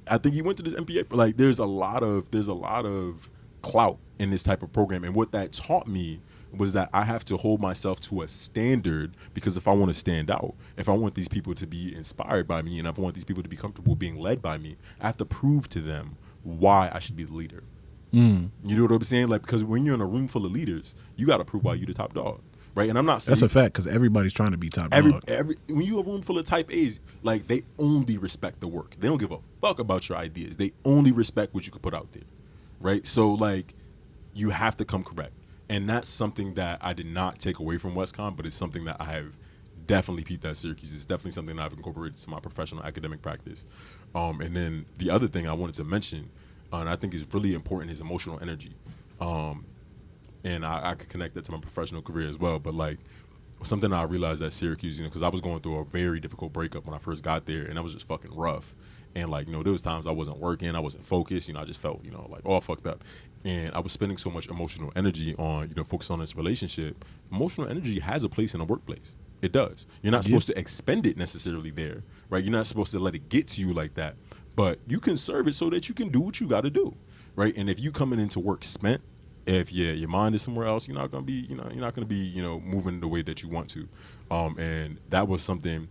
Speaker 2: I think he went to this MPA. Like there's a lot of clout in this type of program, and what that taught me was that I have to hold myself to a standard, because if I want to stand out, if I want these people to be inspired by me, and if I want these people to be comfortable being led by me, I have to prove to them why I should be the leader. You know what I'm saying? Like, because when you're in a room full of leaders, you got to prove why you're the top dog, right? And I'm not saying
Speaker 1: that's a fact, because everybody's trying to be top dog.
Speaker 2: When you're a room full of type A's, like they only respect the work. They don't give a fuck about your ideas. They only respect what you can put out there, right? So like, you have to come correct. And that's something that I did not take away from WestCon, but it's something that I have definitely peeped at Syracuse. It's definitely something that I've incorporated to my professional academic practice. And then the other thing I wanted to mention, and I think is really important, is emotional energy. And I could connect that to my professional career as well. But like something I realized at Syracuse, because I was going through a very difficult breakup when I first got there, and that was just fucking rough. And like, there was times I wasn't working, I wasn't focused, I just felt, like all fucked up. And I was spending so much emotional energy on, focus on this relationship. Emotional energy has a place in a workplace. It does. You're not supposed to expend it necessarily there, right? You're not supposed to let it get to you like that. But you can serve it so that you can do what you got to do, right? And if you coming into work spent, if your mind is somewhere else, you're not gonna be, moving the way that you want to. And that was something.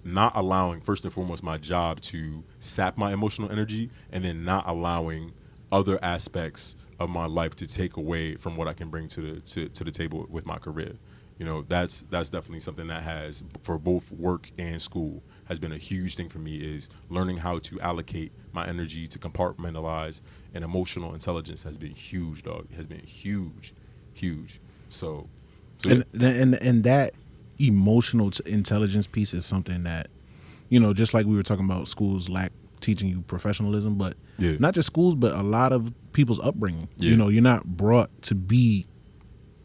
Speaker 2: Not allowing, first and foremost, my job to sap my emotional energy, and then not allowing other aspects of my life to take away from what I can bring to the table with my career. That's definitely something that has, for both work and school, has been a huge thing for me, is learning how to allocate my energy, to compartmentalize, and emotional intelligence has been huge, dog. It has been huge. So
Speaker 1: and that emotional intelligence piece is something that, just like we were talking about, schools lack teaching you professionalism, but not just schools, but a lot of people's upbringing. You're not brought to be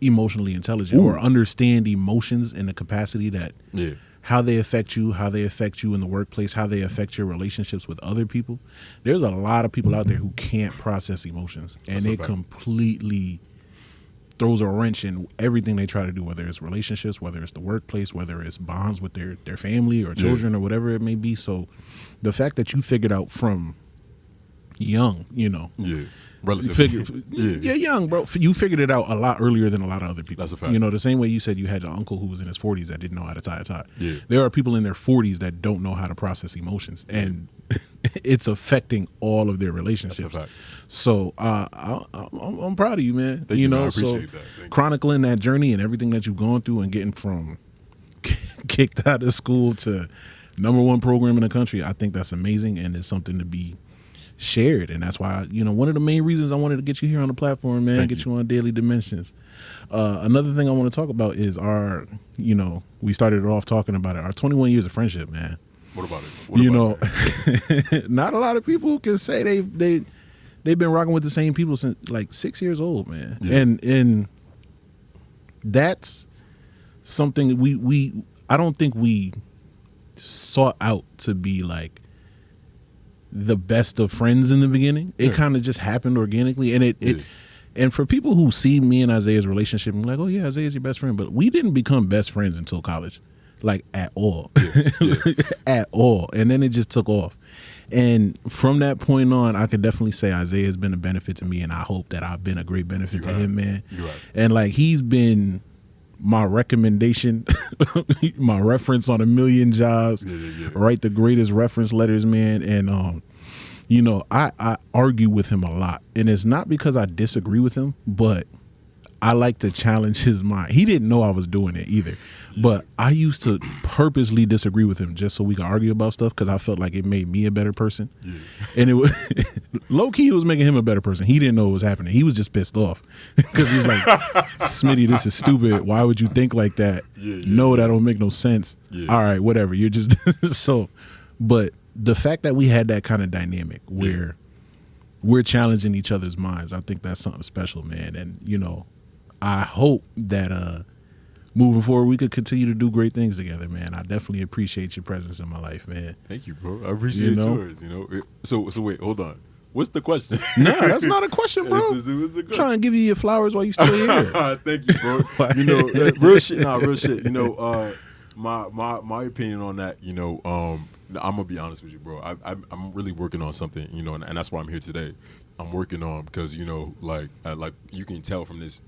Speaker 1: emotionally intelligent or understand emotions in the capacity that how they affect you in the workplace, how they affect your relationships with other people. There's a lot of people out there who can't process emotions, and it completely throws a wrench in everything they try to do, whether it's relationships, whether it's the workplace, whether it's bonds with their family or children or whatever it may be. So the fact that you figured out from young,
Speaker 2: Relatively.
Speaker 1: You're young, bro. You figured it out a lot earlier than a lot of other people.
Speaker 2: That's a fact.
Speaker 1: You know, the same way you said you had your uncle who was in his 40s that didn't know how to tie a tie.
Speaker 2: Yeah.
Speaker 1: There are people in their 40s that don't know how to process emotions, and it's affecting all of their relationships.
Speaker 2: That's a fact.
Speaker 1: So I'm proud of you, man.
Speaker 2: Thank you,
Speaker 1: know,
Speaker 2: man. I appreciate
Speaker 1: so
Speaker 2: that. Thank you.
Speaker 1: chronicling that journey and everything that you've gone through and getting from kicked out of school to #1 program in the country, I think that's amazing, and it's something to be shared. And that's why, one of the main reasons I wanted to get you here on the platform, man, get you on Daily Dimensions. Another thing I want to talk about is our, we started it off talking about it, our 21 years of friendship, man.
Speaker 2: What about it?
Speaker 1: Not a lot of people can say they've been rocking with the same people since like 6 years old, man.
Speaker 2: Yeah.
Speaker 1: And that's something I don't think we sought out to be like the best of friends in the beginning. It kind of just happened organically, and and for people who see me and Isaiah's relationship and like, oh yeah, Isaiah's your best friend, but we didn't become best friends until college, like at all. At all. And then it just took off. And from that point on, I can definitely say Isaiah has been a benefit to me, and I hope that I've been a great benefit to him, man. And like, he's been my recommendation, my reference on a million jobs, write the greatest reference letters, man. And I argue with him a lot, and it's not because I disagree with him, but I like to challenge his mind. He didn't know I was doing it either, but I used to purposely disagree with him just so we could argue about stuff, because I felt like it made me a better person. And it was low key, it was making him a better person. He didn't know what was happening. He was just pissed off because he's like, Smitty, this is stupid. Why would you think like that? No, that don't make no sense. All right, whatever. You're just so. But the fact that we had that kind of dynamic where we're challenging each other's minds, I think that's something special, man. And I hope that moving forward we could continue to do great things together, man. I definitely appreciate your presence in my life, man.
Speaker 2: Thank you, bro. I appreciate yours. So wait, hold on. What's the question?
Speaker 1: No, that's not a question, bro. I'm trying to give you your flowers while you still here.
Speaker 2: Thank you, bro. Real shit. Real shit. My opinion on that. I'm gonna be honest with you, bro. I'm really working on something. And that's why I'm here today. I'm working on, because like you can tell from this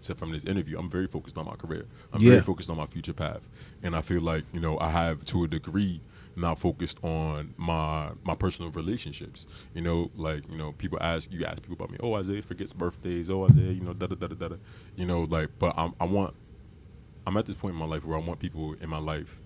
Speaker 2: interview, I'm very focused on my career. I'm very focused on my future path, and I feel like I have, to a degree, now focused on my personal relationships. People ask people about me. Oh, Isaiah forgets birthdays. Oh, Isaiah, da da da da da. But I'm at this point in my life where I want people in my life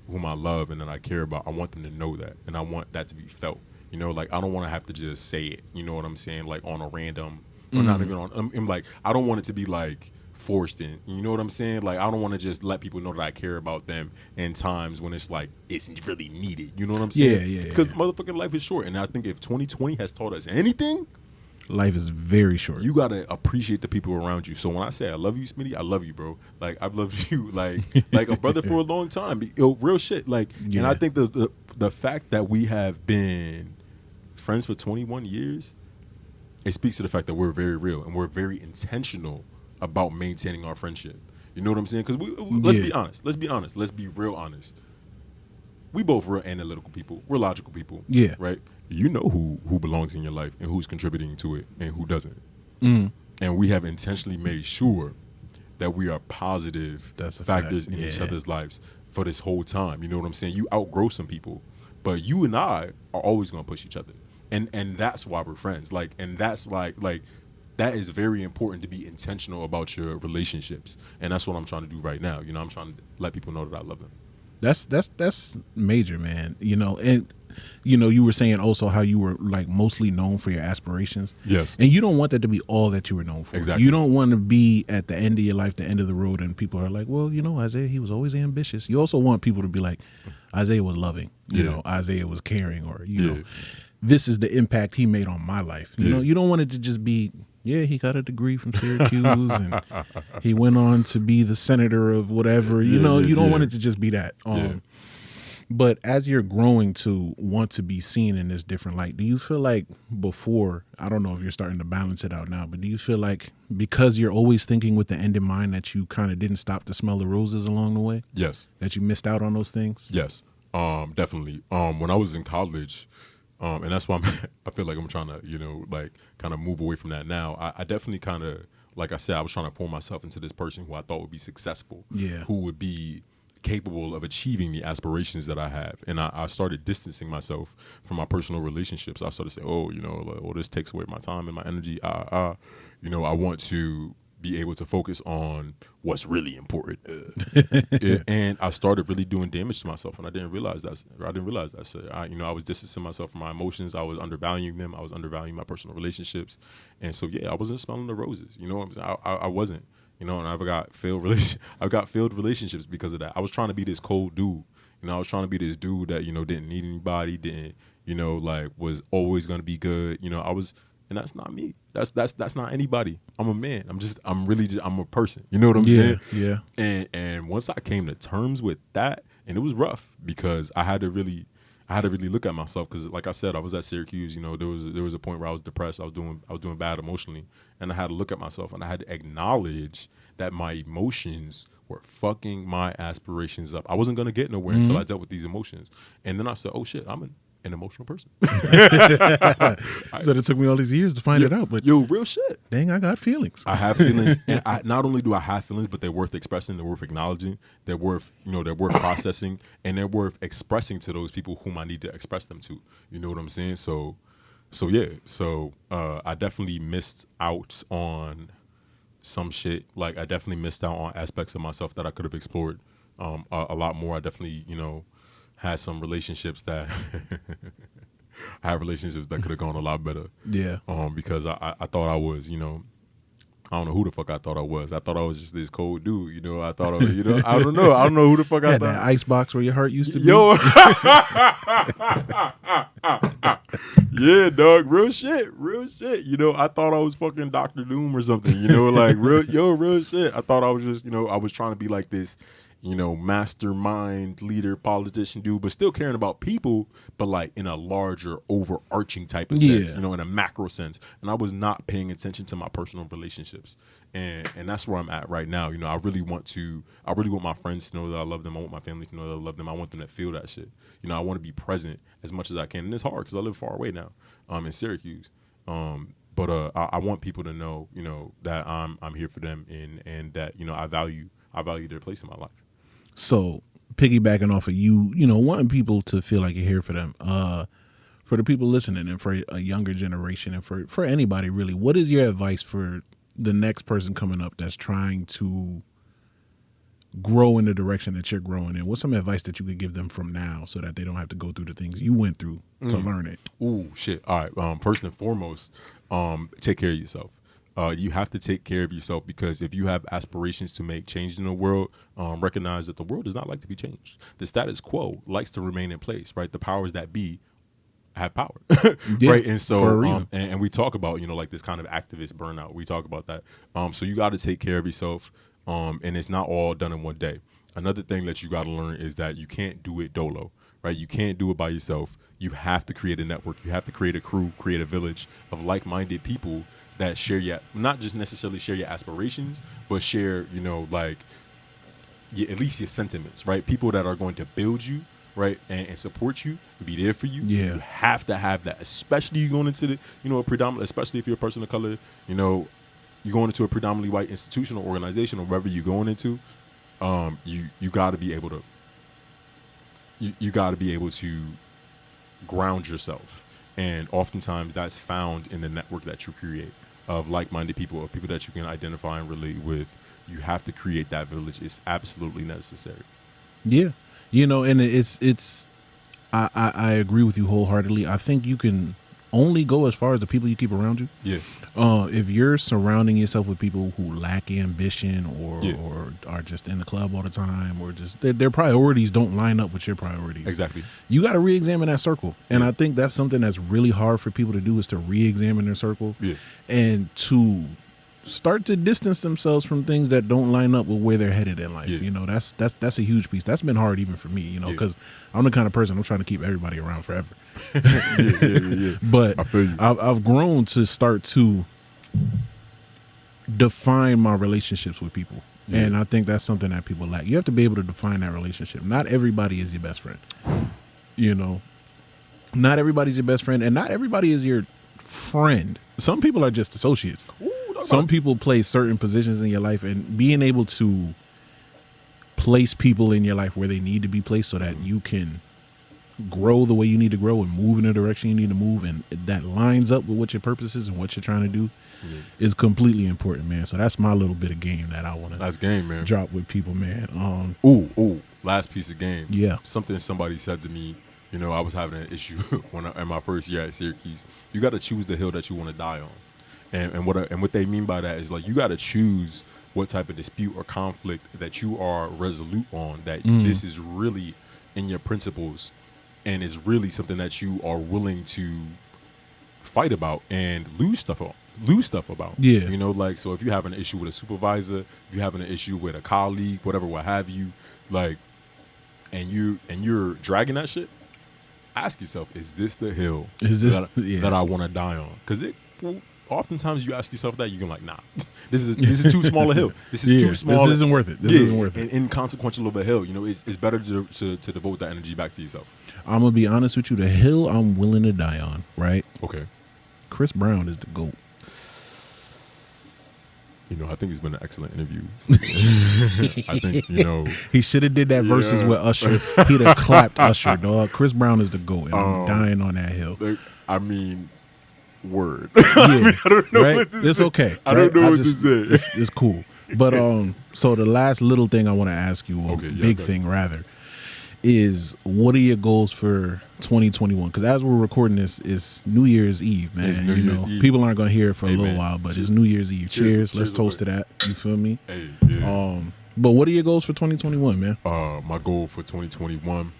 Speaker 2: whom I love and that I care about. I want them to know that, and I want that to be felt. I don't want to have to just say it. You know what I'm saying? Like on a random, or not even on. I'm like, I don't want it to be like forced in. You know what I'm saying? Like, I don't want to just let people know that I care about them in times when it's like it's really needed. You know what I'm saying?
Speaker 1: Yeah.
Speaker 2: Because motherfucking life is short, and I think if 2020 has taught us anything,
Speaker 1: life is very short.
Speaker 2: You gotta appreciate the people around you. So when I say I love you, Smitty, I love you, bro. Like, I've loved you like a brother for a long time. Real shit. Like, and I think the fact that we have been friends for 21 years, it speaks to the fact that we're very real and we're very intentional about maintaining our friendship. You know what I'm saying? Because let's be honest. Let's be honest. Let's be real honest. We both real analytical people. We're logical people. Yeah. Right? You know who belongs in your life and who's contributing to it and who doesn't. And we have intentionally made sure that we are positive factors in each other's lives for this whole time. You know what I'm saying? You outgrow some people, but you and I are always going to push each other. And that's why we're friends. Like, and that's like that is very important, to be intentional about your relationships. And that's what I'm trying to do right now. I'm trying to let people know that I love them.
Speaker 1: That's major, man. And you were saying also how you were like mostly known for your aspirations. Yes. And you don't want that to be all that you were known for. Exactly. You don't want to be at the end of your life, the end of the road, and people are like, well, Isaiah, he was always ambitious. You also want people to be like, Isaiah was loving, Isaiah was caring, or, know, this is the impact he made on my life. You don't want it to just be, he got a degree from Syracuse and he went on to be the senator of whatever. You don't want it to just be that. But as you're growing to want to be seen in this different light, do you feel like before, I don't know if you're starting to balance it out now, but do you feel like because you're always thinking with the end in mind that you kind of didn't stop to smell the roses along the way? Yes. That you missed out on those things?
Speaker 2: Yes, definitely. When I was in college, And that's why I feel like I'm trying to, like kind of move away from that now. I definitely kind of, like I said, I was trying to form myself into this person who I thought would be successful,
Speaker 1: Yeah.
Speaker 2: who would be capable of achieving the aspirations that I have. And I started distancing myself from my personal relationships. I started saying, oh, like, well, this takes away my time and my energy. I want to be able to focus on what's really important. And I started really doing damage to myself, and I didn't realize that. So I was distancing myself from my emotions. I was undervaluing them. I was undervaluing my personal relationships, and so I wasn't smelling the roses. You know what I'm saying? I wasn't. And I've got failed relationships because of that. I was trying to be this cold dude. I was trying to be this dude that didn't need anybody, didn't like was always gonna be good. I was. And that's not me. That's not anybody. I'm a man. I'm a person. You know what I'm saying?
Speaker 1: Yeah.
Speaker 2: And once I came to terms with that, and it was rough because I had to really look at myself because, like I said, I was at Syracuse. There was a point where I was depressed. I was doing bad emotionally, and I had to look at myself and I had to acknowledge that my emotions were fucking my aspirations up. I wasn't gonna get nowhere until I dealt with these emotions, and then I said, "Oh shit, I'm an emotional person."
Speaker 1: So it took me all these years to find it out, but
Speaker 2: real shit.
Speaker 1: Dang, I got feelings.
Speaker 2: I have feelings, and not only do I have feelings, but they're worth expressing, they're worth acknowledging, they're worth processing, and they're worth expressing to those people whom I need to express them to. You know what I'm saying? So I definitely missed out on some shit. Like I definitely missed out on aspects of myself that I could have explored a lot more. I definitely had some relationships that I have relationships that could have gone a lot better.
Speaker 1: Yeah.
Speaker 2: Because I thought I was, I don't know who the fuck I thought I was. I thought I was just this cold dude, I thought I was, I don't know. I don't know who the fuck I thought.
Speaker 1: That ice box where your heart used to be.
Speaker 2: Yo. Yeah, dog. Real shit. I thought I was fucking Dr. Doom or something, like real shit. I thought I was just, I was trying to be like this, mastermind, leader, politician dude, but still caring about people, but like in a larger, overarching type of sense, in a macro sense. And I was not paying attention to my personal relationships. And that's where I'm at right now. I really want my friends to know that I love them. I want my family to know that I love them. I want them to feel that shit. I want to be present as much as I can. And it's hard because I live far away now, in Syracuse. But I want people to know, that I'm here for them and that, I value their place in my life.
Speaker 1: So piggybacking off of you, wanting people to feel like you're here for them, for the people listening and for a younger generation and for anybody really, what is your advice for the next person coming up that's trying to grow in the direction that you're growing in? What's some advice that you could give them from now so that they don't have to go through the things you went through to learn it?
Speaker 2: Ooh, shit. All right. First and foremost, take care of yourself. You have to take care of yourself because if you have aspirations to make change in the world, recognize that the world does not like to be changed. The status quo likes to remain in place, right? The powers that be have power, right? And so, and we talk about, like this kind of activist burnout. We talk about that. So you got to take care of yourself, and it's not all done in one day. Another thing that you got to learn is that you can't do it dolo, right? You can't do it by yourself. You have to create a network. You have to create a crew, create a village of like-minded people that share not just necessarily share your aspirations, but share, like at least your sentiments, right? People that are going to build you, right, and support you, and be there for you.
Speaker 1: Yeah.
Speaker 2: You have to have that, especially you going into the, a predominant, especially if you're a person of color, you're going into a predominantly white institution or organization or wherever you're going into. You got to be able to. You got to be able to ground yourself, and oftentimes that's found in the network that you create of like-minded people, of people that you can identify and relate with. You have to create that village. It's absolutely necessary.
Speaker 1: Yeah. And it's I agree with you wholeheartedly. I think you can only go as far as the people you keep around you.
Speaker 2: Yeah.
Speaker 1: If you're surrounding yourself with people who lack ambition or are just in the club all the time or just their priorities don't line up with your priorities.
Speaker 2: Exactly.
Speaker 1: You got to re-examine that circle. And I think that's something that's really hard for people to do is to re-examine their circle and to start to distance themselves from things that don't line up with where they're headed in life. That's a huge piece. That's been hard even for me, because I'm the kind of person I'm trying to keep everybody around forever. But I've grown to start to define my relationships with people. And I think that's something that people lack. You have to be able to define that relationship. Not everybody is your best friend. Not everybody's your best friend, and not everybody is your friend. Some people are just associates. Some people play certain positions in your life, and being able to place people in your life where they need to be placed so that you can grow the way you need to grow and move in the direction you need to move, and that lines up with what your purpose is and what you're trying to do is completely important, man. So that's my little bit of game that I want to
Speaker 2: That's game, man.
Speaker 1: drop with people, man.
Speaker 2: Last piece of game.
Speaker 1: Yeah.
Speaker 2: Something somebody said to me, you know, I was having an issue in my first year at Syracuse. You got to choose the hill that you want to die on. And what they mean by that is, like, you got to choose what type of dispute or conflict that you are resolute on, that this is really in your principles and is really something that you are willing to fight about and lose stuff about.
Speaker 1: Yeah.
Speaker 2: You know, like, so if you have an issue with a supervisor, if you're having an issue with a colleague, whatever, what have you, like, and you're dragging that shit, ask yourself, is this the hill that I want to die on? Because oftentimes you ask yourself that, you're like, nah, this is too small a hill. This is too small.
Speaker 1: This isn't worth it. This isn't worth it.
Speaker 2: An inconsequential of a hill. You know, it's better to devote that energy back to yourself.
Speaker 1: I'm gonna be honest with you. The hill I'm willing to die on, right?
Speaker 2: Okay.
Speaker 1: Chris Brown is the GOAT.
Speaker 2: You know, I think it's been an excellent interview. I think, you know,
Speaker 1: he should have did that versus with Usher. He'd have clapped Usher, dog. Chris Brown is the GOAT, and I'm dying on that hill.
Speaker 2: I mean, word.
Speaker 1: Yeah,
Speaker 2: I don't know
Speaker 1: right?
Speaker 2: what to
Speaker 1: It's
Speaker 2: say.
Speaker 1: okay.
Speaker 2: I don't know what to say.
Speaker 1: It's cool. But so the last little thing I want to ask you, big thing rather, is what are your goals for 2021? Because as we're recording this, it's New Year's Eve, man.
Speaker 2: It's New Year's Eve.
Speaker 1: People aren't gonna hear it for a little
Speaker 2: man.
Speaker 1: while, but it's New Year's Eve. Cheers. Let's toast to that. You feel me?
Speaker 2: Hey, yeah.
Speaker 1: But what are your goals for 2021, man?
Speaker 2: My goal for 2021,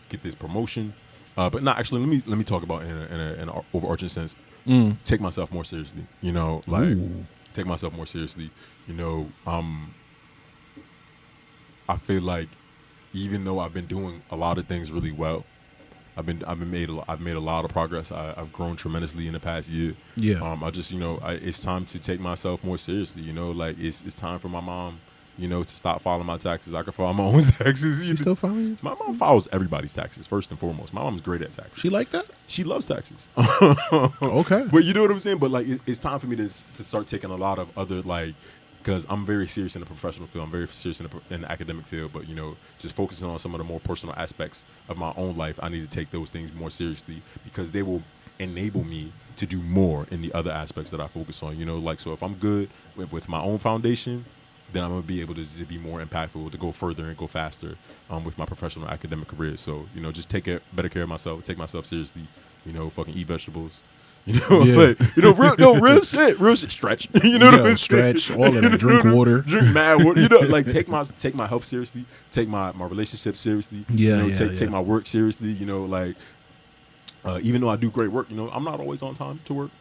Speaker 2: get this promotion. But not actually. Let me talk about in an overarching sense. Take myself more seriously. You know, like take myself more seriously. You know, I feel like even though I've been doing a lot of things really well, I've made a lot of progress. I've grown tremendously in the past year.
Speaker 1: Yeah.
Speaker 2: I just, you know, it's time to take myself more seriously. You know, like it's time for my mom, you know, to stop filing my taxes. I can file my own taxes.
Speaker 1: You still filing yours?
Speaker 2: My mom files everybody's taxes first and foremost. My mom's great at taxes.
Speaker 1: She like that?
Speaker 2: She loves taxes.
Speaker 1: Okay.
Speaker 2: But you know what I'm saying? But like, it's time for me to start taking a lot of other, like, because I'm very serious in the professional field. I'm very serious in the academic field. But, you know, just focusing on some of the more personal aspects of my own life, I need to take those things more seriously because they will enable me to do more in the other aspects that I focus on. You know, like, so if I'm good with my own foundation, then I'm going to be able to be more impactful, to go further and go faster with my professional academic career. So, you know, just take better care of myself, take myself seriously, you know, fucking eat vegetables. You know, like, you know, real shit. Stretch. You know what I'm saying?
Speaker 1: Stretch, all of that. Drink water.
Speaker 2: Drink mad water. You know, like take my health seriously. Take my relationships seriously.
Speaker 1: Yeah,
Speaker 2: you know, take my work seriously. You know, like even though I do great work, you know, I'm not always on time to work.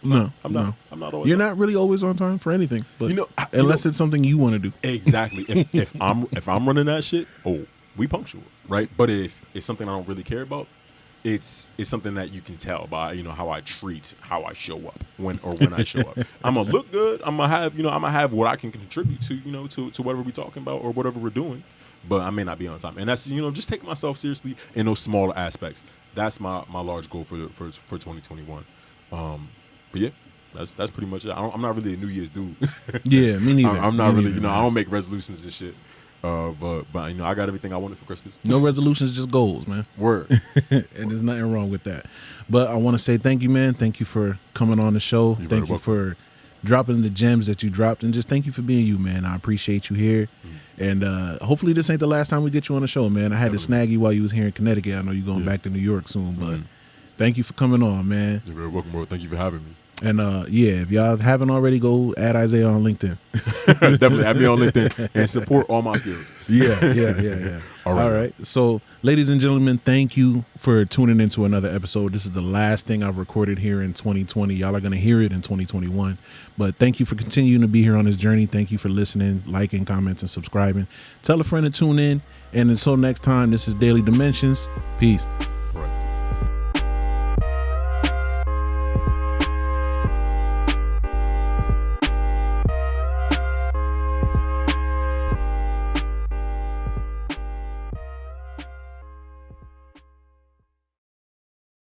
Speaker 1: I'm
Speaker 2: not always.
Speaker 1: You're not really always on time for anything, but
Speaker 2: you know,
Speaker 1: unless it's something you want to do.
Speaker 2: Exactly. if I'm running that shit, we punctual, right? But if it's something I don't really care about, it's something that you can tell by, you know, how I show up when I show up. I'm gonna look good. I'm gonna have what I can contribute to, you know, to whatever we're talking about or whatever we're doing. But I may not be on time, and that's, you know, just take myself seriously in those smaller aspects. That's my large goal for 2021. But yeah, that's pretty much it. I'm not really a New Year's dude.
Speaker 1: Yeah, me neither.
Speaker 2: I'm not really, you know, I don't make resolutions and shit. But you know, I got everything I wanted for Christmas.
Speaker 1: No resolutions, just goals, man.
Speaker 2: Word.
Speaker 1: And there's nothing wrong with that. But I want to say thank you, man. Thank you for coming on the show. Thank you for dropping the gems that you dropped, and just thank you for being you, man. I appreciate you here. And hopefully this ain't the last time we get you on the show, man. I had to snag you while you was here in Connecticut. I know you're going back to New York soon, but thank you for coming on, man.
Speaker 2: You're very welcome, bro. Thank you for having me.
Speaker 1: And if y'all haven't already, go add Isaiah on LinkedIn.
Speaker 2: Definitely add me on LinkedIn and support all my skills.
Speaker 1: Yeah. All right. So, ladies and gentlemen, thank you for tuning into another episode. This is the last thing I've recorded here in 2020. Y'all are going to hear it in 2021. But thank you for continuing to be here on this journey. Thank you for listening, liking, commenting, subscribing. Tell a friend to tune in. And until next time, this is Daily Dimensions. Peace.